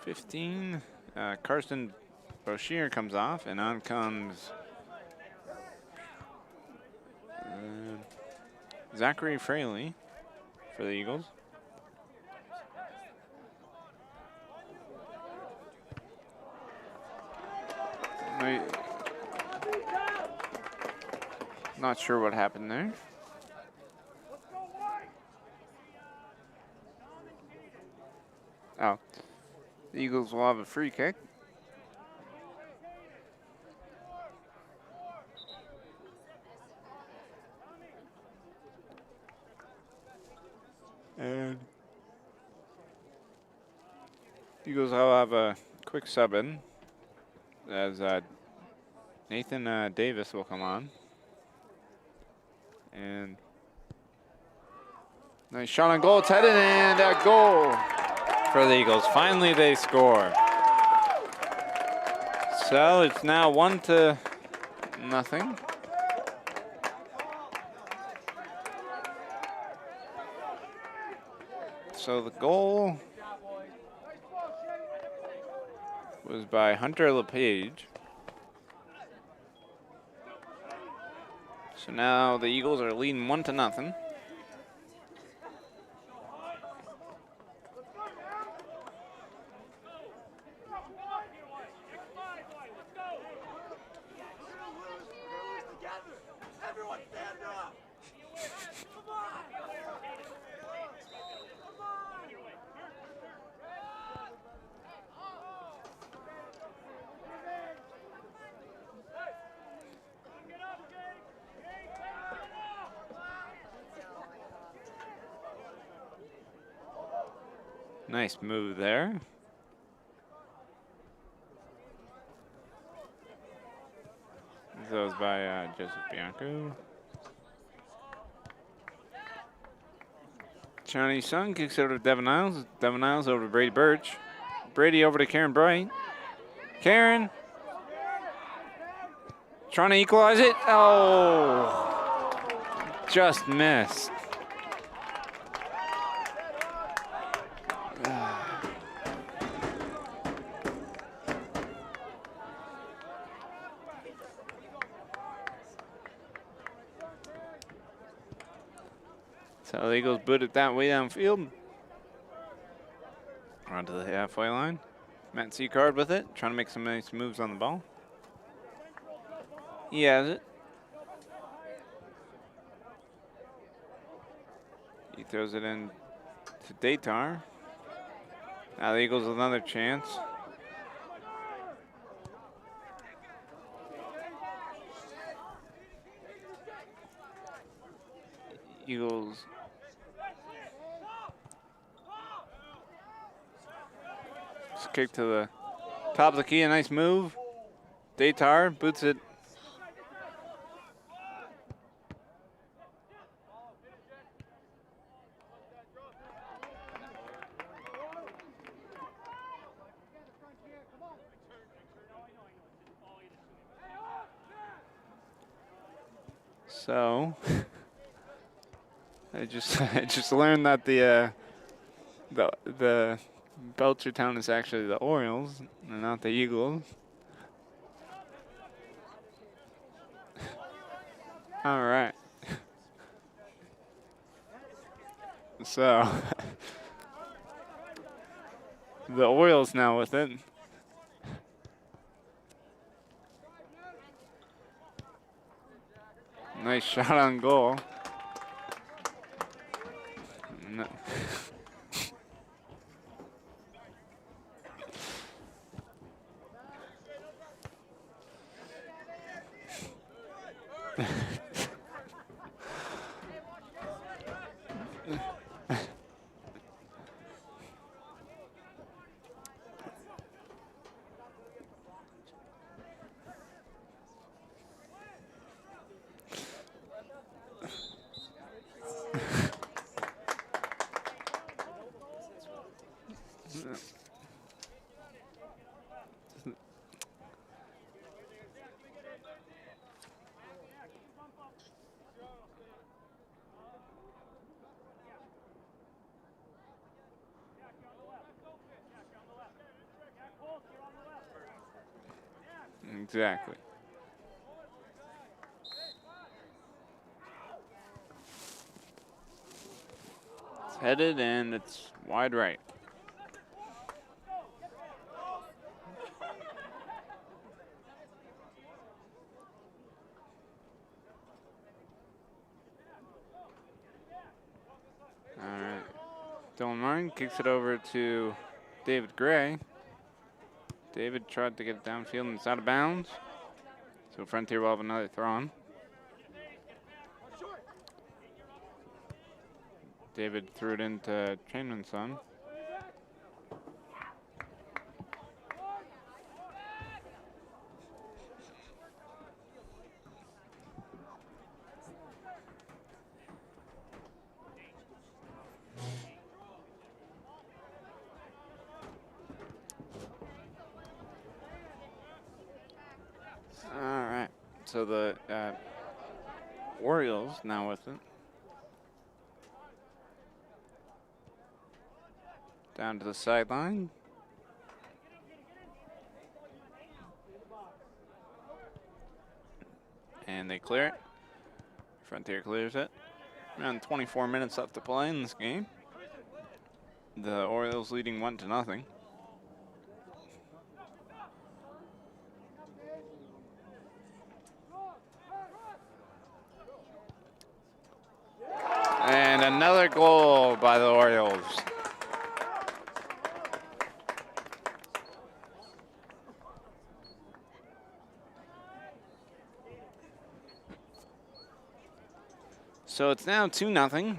15. Carson Broshier comes off, and on comes Zachary Fraley for the Eagles. Not sure what happened there. Oh, the Eagles will have a free kick. And Eagles will have a quick sub in as Nathan Davis will come on. And nice shot on goal. It's headed, and a goal for the Eagles. Finally, they score. So it's now 1-0. So the goal was by Hunter LePage. So now the Eagles are leading 1-0. Nice move there. That was by Joseph Bianco. Johnny Sung kicks it over to Devin Niles. Devin Niles over to Brady Birch. Brady over to Karen Bright. Karen trying to equalize it. Oh, just missed. So the Eagles boot it that way downfield. Onto the halfway line. Matt Seacard with it, trying to make some nice moves on the ball. He has it. He throws it in to Datar. Now the Eagles with another chance. Eagles. Kick to the top of the key, a nice move. Datar boots it. So I just learned that the Belchertown is actually the Orioles and not the Eagles. All right. So the Orioles now with it. Nice shot on goal. No. Exactly. It's headed and it's wide right. All right. Dylan Martin kicks it over to David Gray. David tried to get it downfield and it's out of bounds. So Frontier will have another throw on. David threw it into Chainman's son. All right. So the Orioles now with it. Down to the sideline. And they clear it. Frontier clears it. Around 24 minutes left to play in this game. The Orioles leading 1-0. And another goal by the Orioles. So it's now 2-0.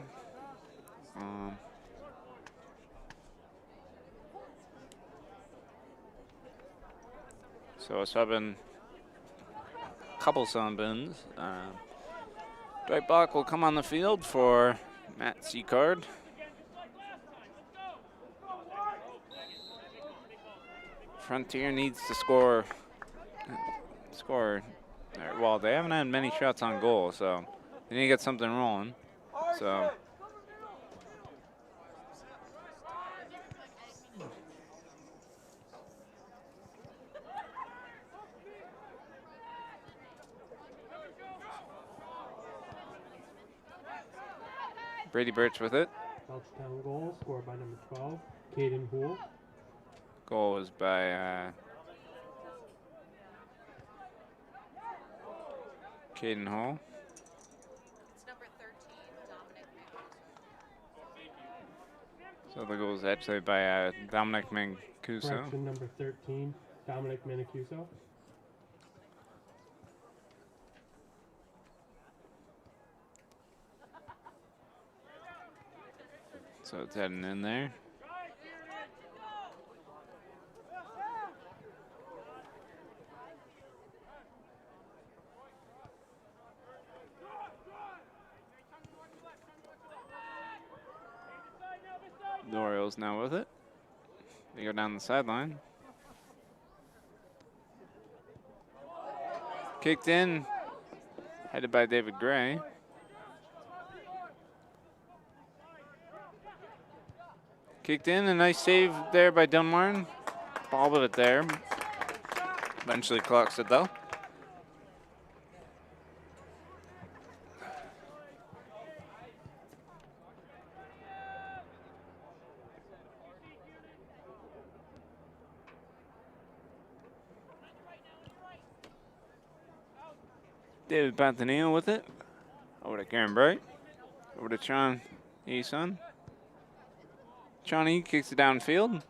So a subbing, couple subbins. Dwight Bach will come on the field for Matt Seacard. Frontier needs to score. Well, they haven't had many shots on goal, so they need to get something rolling. So Brady Birch with it. Belchertown goal scored by number 12, Caden Houle. Goal was by Caden Hall. It's number 13, Dominic Mancuso. So the goal was actually by Dominic Mancuso. Correction, number 13, Dominic Mancuso. So it's heading in there. The Orioles now with it. They go down the sideline. Kicked in, headed by David Gray. Kicked in, a nice save there by Dunmartin. Ball with it there. Eventually clocks it though. David Pantanino with it. Over to Karen Bright. Over to Sean Eason. Johnny kicks it downfield.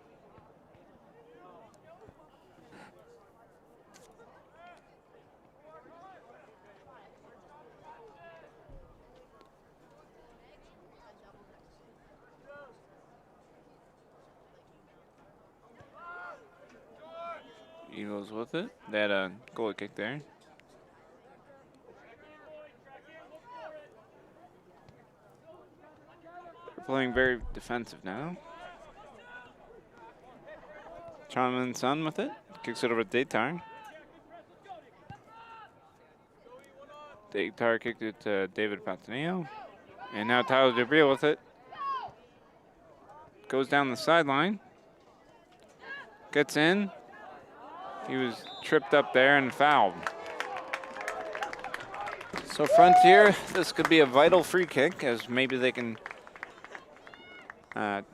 Eagles with it. They had a goalie kick there. They're playing very defensive now. Chanaman Sun with it. Kicks it over to Daytar. Daytar kicked it to David Patanillo. And now Tyler DeBrio with it. Goes down the sideline. Gets in. He was tripped up there and fouled. So Frontier, this could be a vital free kick, as maybe they can put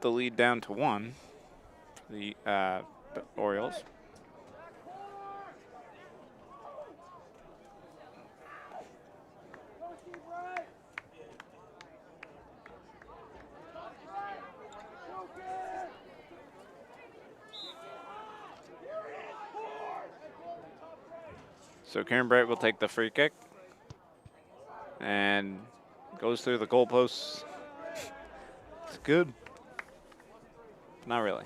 the lead down to 1 for the Orioles. So Karen Bright will take the free kick and goes through the goalposts. It's good. Not really.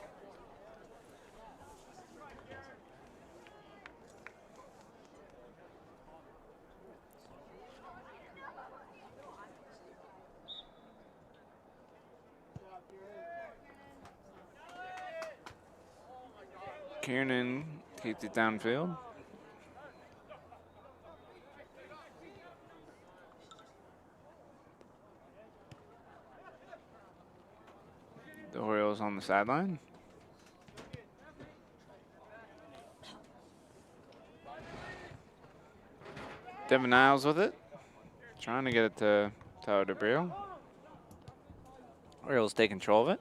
Kiernan keeps it downfield. The Orioles on the sideline. Devin Niles with it. Trying to get it to Tyler DeBrio. Orioles take control of it.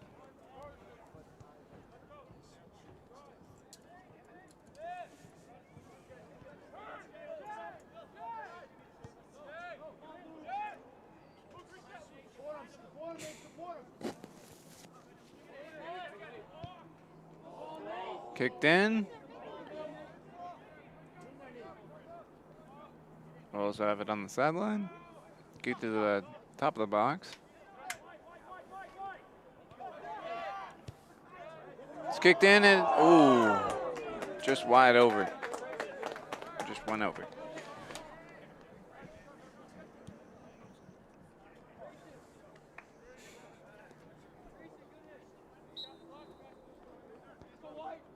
Kicked in. We'll also have it on the sideline. Get to the top of the box. It's kicked in and, ooh, just wide over. Just went over.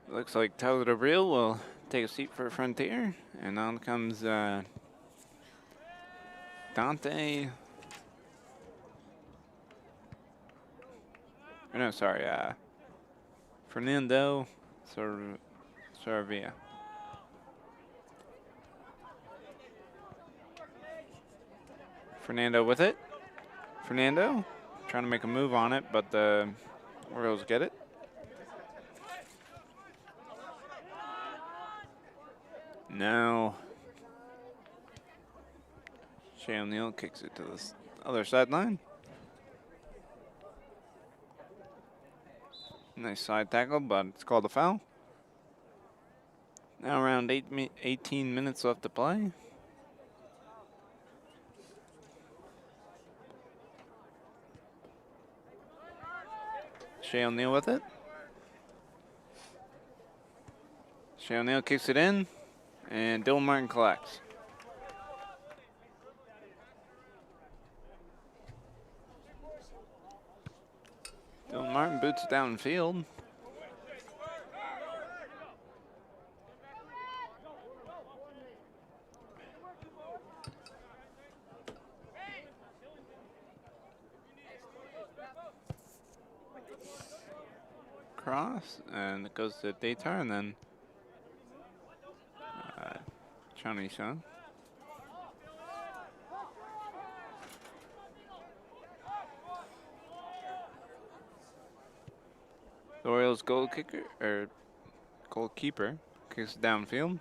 Looks like Tyler DeBrio will take a seat for Frontier, and on comes Dante. No, sorry, Fernando Saravia. Fernando with it. Fernando trying to make a move on it, but the Orioles get it. Now, Shea O'Neal kicks it to the other sideline. Nice side tackle, but it's called a foul. Now around 18 minutes left to play. Shea O'Neal with it. Shea O'Neal kicks it in. And Dylan Martin collects. Dylan Martin boots it downfield. Cross, and it goes to Daytar, and then Johnny Son. The Orioles goalkeeper kicks it downfield.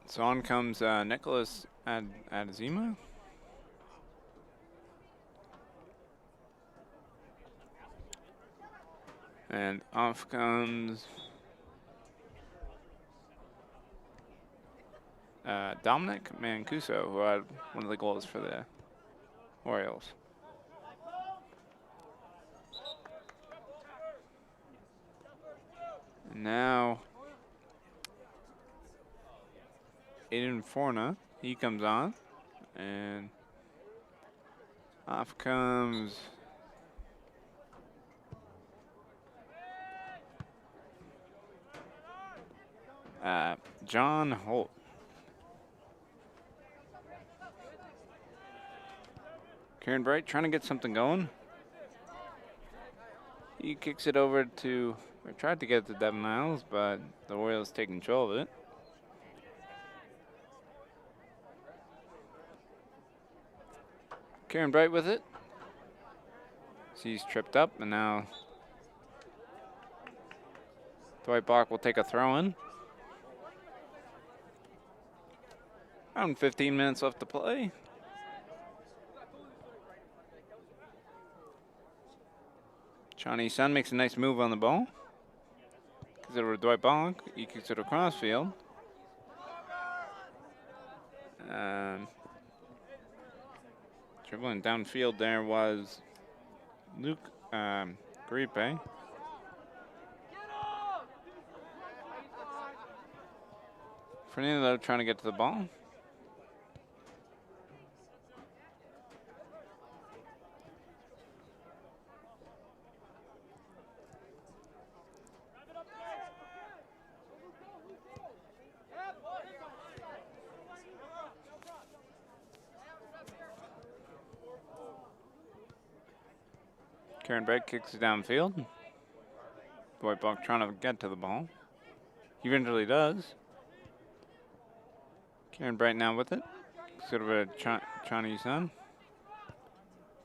So on comes Nicholas Adazima. And off comes Dominic Mancuso, who had one of the goals for the Orioles. And now Aiden Forna, he comes on, and off comes John Holt. Kieran Bright trying to get something going. He kicks it over to, or tried to get it to Devin Niles, but the Orioles take control of it. Kieran Bright with it. He's tripped up, and now Dwight Bach will take a throw in. Around 15 minutes left to play. Johnny Sun makes a nice move on the ball. Kicks it over to Dwight Bach. He kicks it across field. Dribbling downfield there was Luke Gripe. Fernando trying to get to the ball. Kieran Bright kicks it downfield. Dwight Bach trying to get to the ball. He eventually does. Kieran Bright now with it. Kicks it over to Johnny Sun.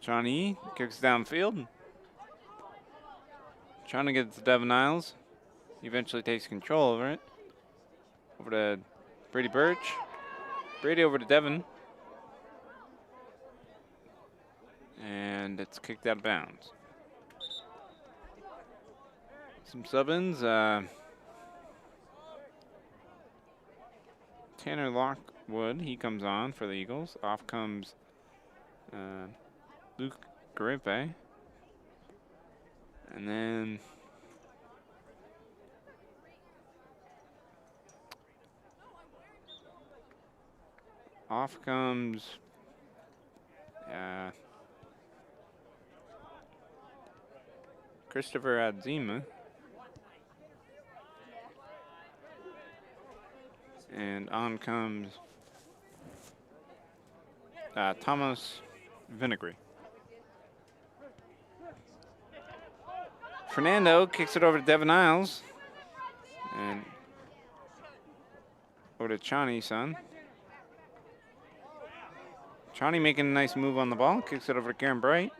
Johnny kicks downfield. Trying to get it to Devin Niles. He eventually takes control over it. Over to Brady Birch. Brady over to Devin. And it's kicked out of bounds. Some sub-ins. Tanner Lockwood, he comes on for the Eagles. Off comes Luke Gripe. And then off comes Christopher Adzima. And on comes Thomas Vinegary. Fernando kicks it over to Devin Niles. And over to Chani Sun. Chani making a nice move on the ball. Kicks it over to Kieran Bright.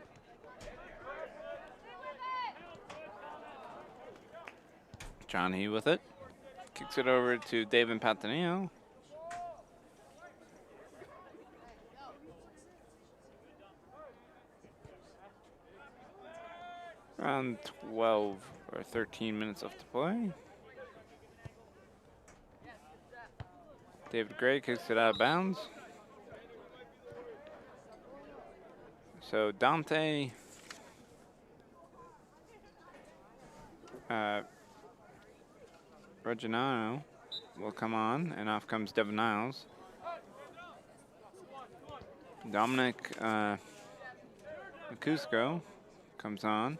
Johnny with it. Kicks it over to David Patanillo. Around 12 or 13 minutes left to play. David Gray kicks it out of bounds. So Dante Reginano will come on, and off comes Devin Niles. Dominic Macusko comes on.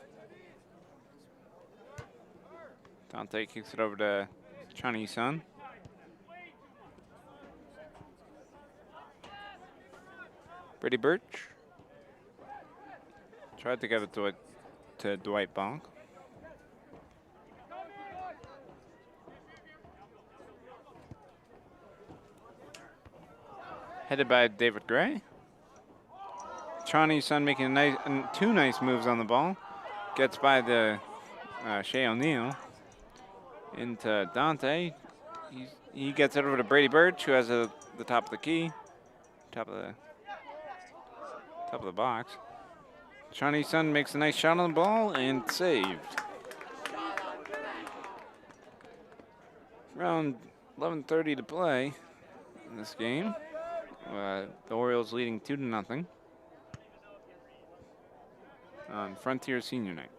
Dante kicks it over to Chani Sun. Brady Birch tried to give it to Dwight Bonk. Headed by David Gray. Chani Sun making two nice moves on the ball. Gets by the Shea O'Neal into Dante. He gets it over to Brady Birch, who has the top of the key, top of the box. Chani Sun makes a nice shot on the ball and saved. Around 11:30 to play in this game. The Orioles leading 2-0. on Frontier Senior Night.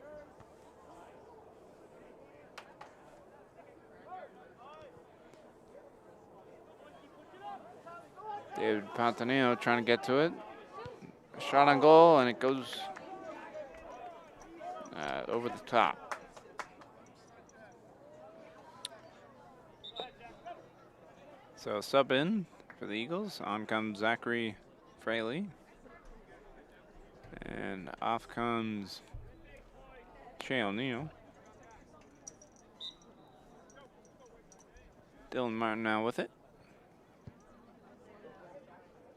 David Pantaneo trying to get to it. Shot on goal, and it goes over the top. So sub in for the Eagles. On comes Zachary Fraley. And off comes Shea O'Neal. Dylan Martin now with it.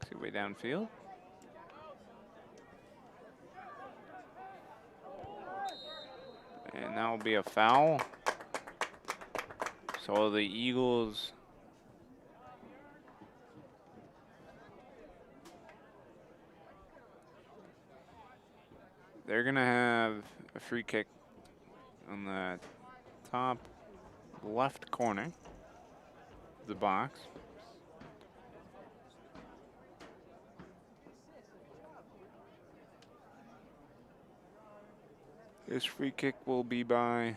See way downfield. And that will be a foul. So the Eagles they're gonna have a free kick on the top left corner of the box. This free kick will be by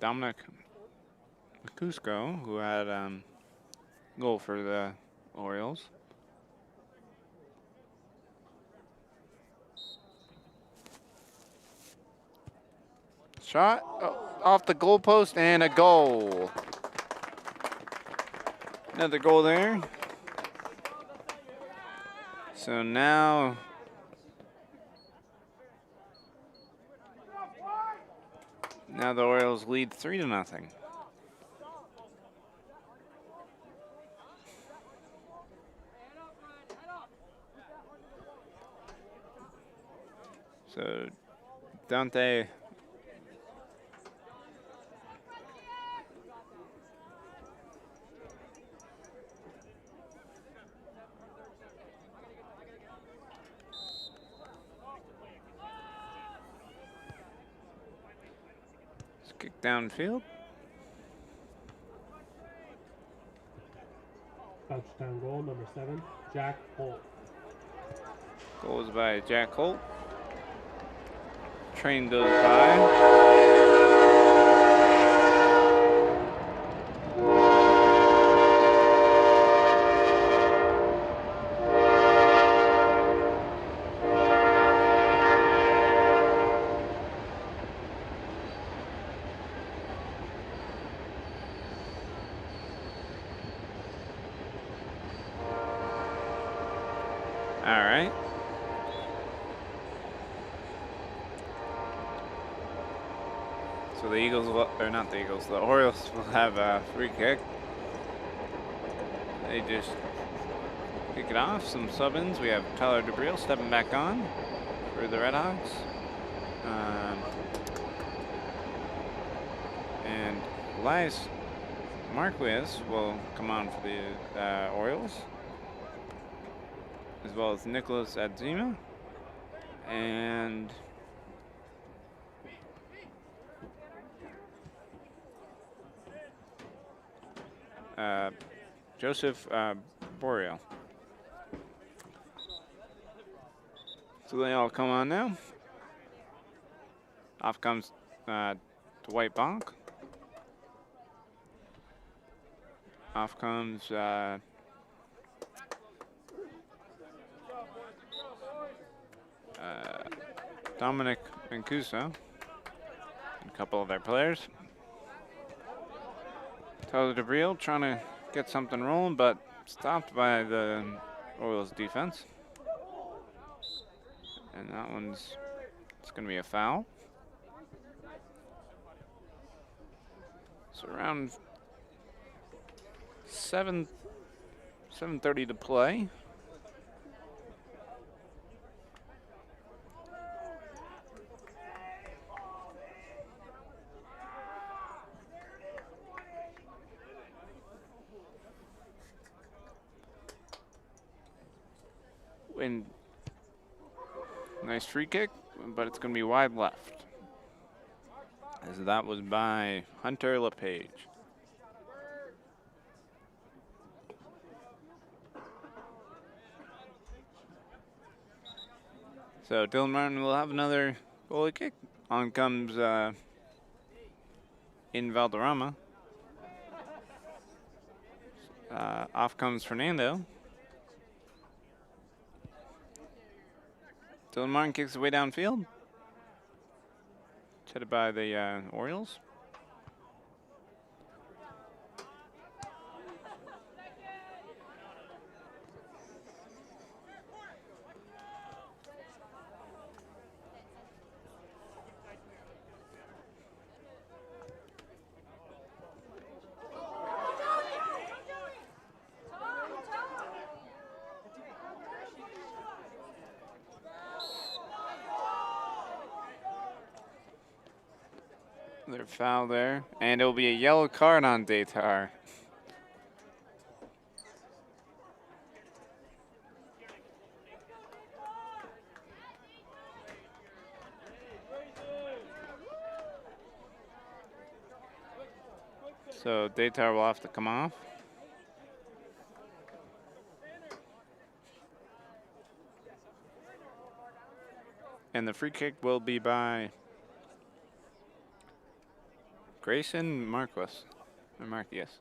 Dominic Cusco, who had goal for the Orioles. Shot off the goalpost and a goal. Another goal there. So now the Orioles lead 3-0. So Dante kick downfield. Belchertown goal, number 7, Jack Holt. Goal is by Jack Holt. Train goes by. All right. So the Eagles, or not the Eagles, the Orioles will have a free kick. They just kick it off. Some sub-ins. We have Tyler DeBriel stepping back on for the Red Hawks. And Elias Marquez will come on for the Orioles, as well as Nicholas Adzima and Joseph Boreal. So they all come on now. Off comes Dwight Bonk. Off comes Dominic Mancuso and a couple of their players. Tyler DeBriel trying to get something rolling, but stopped by the Orioles defense. And that it's going to be a foul. So around 7:30 to play. And nice free kick, but it's going to be wide left, as that was by Hunter LePage. So Dylan Martin will have another goalie kick. On comes in Valderrama. Off comes Fernando. Dylan Martin kicks away downfield. It's headed by the Orioles. Another foul there, and it'll be a yellow card on Datar. So Datar will have to come off. And the free kick will be by Grayson Marquez. Or Marquez.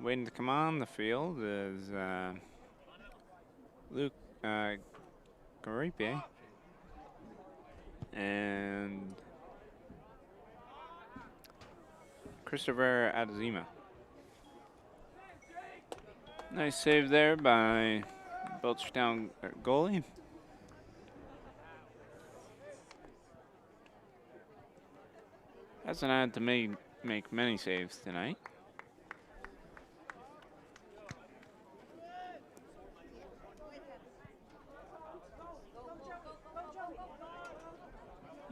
Waiting to come on the field is Luke Garipe and Christopher Adazima. Nice save there by Belchertown goalie. Hasn't had to make many saves tonight.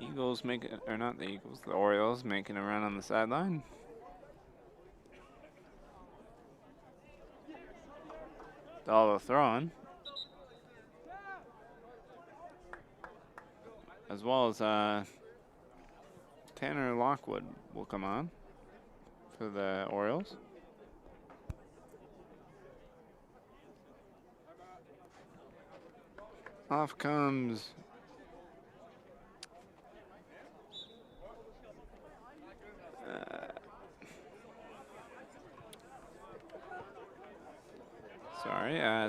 Eagles or not the Eagles, the Orioles making a run on the sideline. All throwing. As well as Tanner Lockwood will come on for the Orioles. Off comes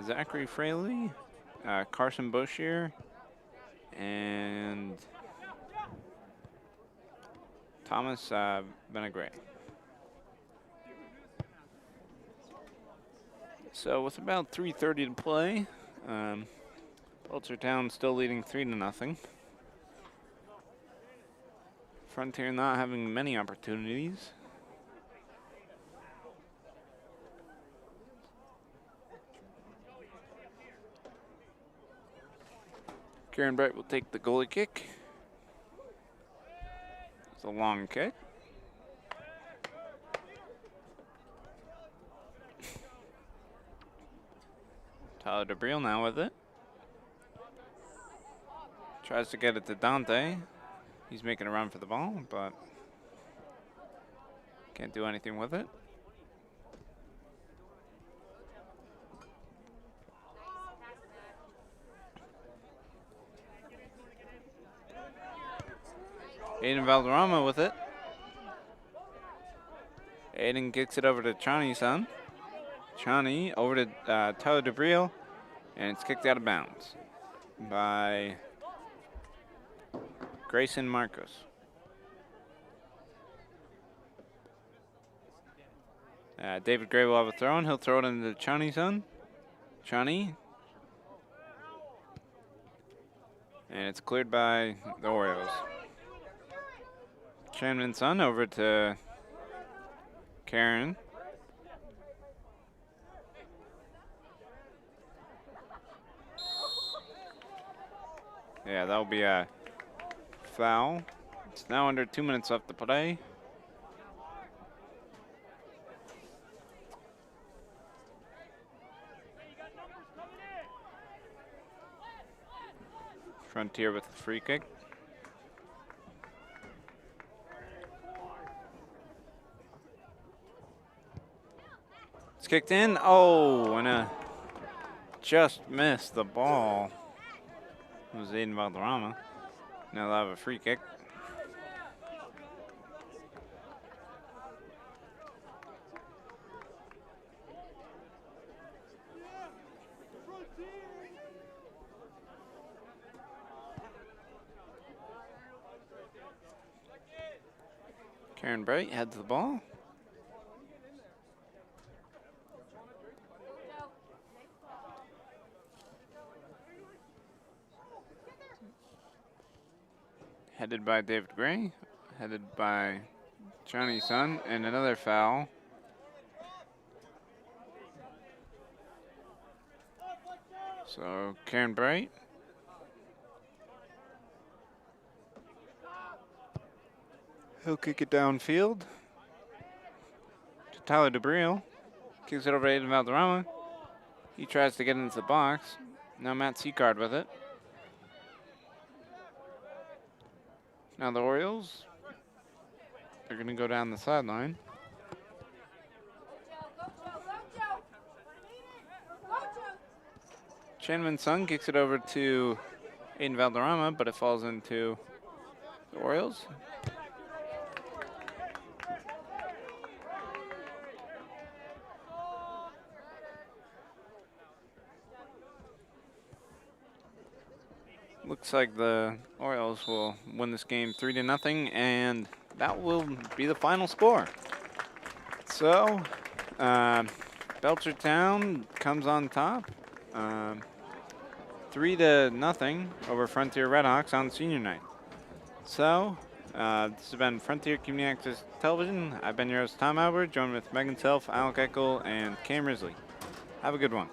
Zachary Fraley, Carson Boshier, and Thomas Benegray. So with about 3:30 to play, Belchertown still leading 3-0. Frontier not having many opportunities. Kieran Bright will take the goalie kick. It's a long kick. Tyler DeBriel now with it. Tries to get it to Dante. He's making a run for the ball, but can't do anything with it. Aiden Valderrama with it. Aiden kicks it over to Chani's son. Chani over to Tyler DeBriel, and it's kicked out of bounds by Grayson Marcos. David Gray will have a throw, and he'll throw it into Chani's son. Chani. And it's cleared by the Orioles. Chanman's son over to Karen. Yeah, that'll be a foul. It's now under 2 minutes left to play. Frontier with a free kick. It's kicked in. Oh, and just missed the ball. It was Aiden Valderrama. Now they'll have a free kick. Karen Bright heads the ball. Headed by David Gray, headed by Johnny Sun, and another foul. So Karen Bright. He'll kick it downfield to Tyler DeBrio. Kicks it over to Aiden Valderrama. He tries to get into the box. Now Matt Seacard with it. Now the Orioles are going to go down the sideline. Chanman Sung kicks it over to Aiden Valderrama, but it falls into the Orioles. Looks like the Orioles will win this game 3-0, and that will be the final score. So, Belchertown comes on top, 3-0 over Frontier Redhawks on senior night. So, this has been Frontier Community Access Television. I've been your host, Tom Albert, joined with Megan Self, Alec Eckel, and Cam Risley. Have a good one.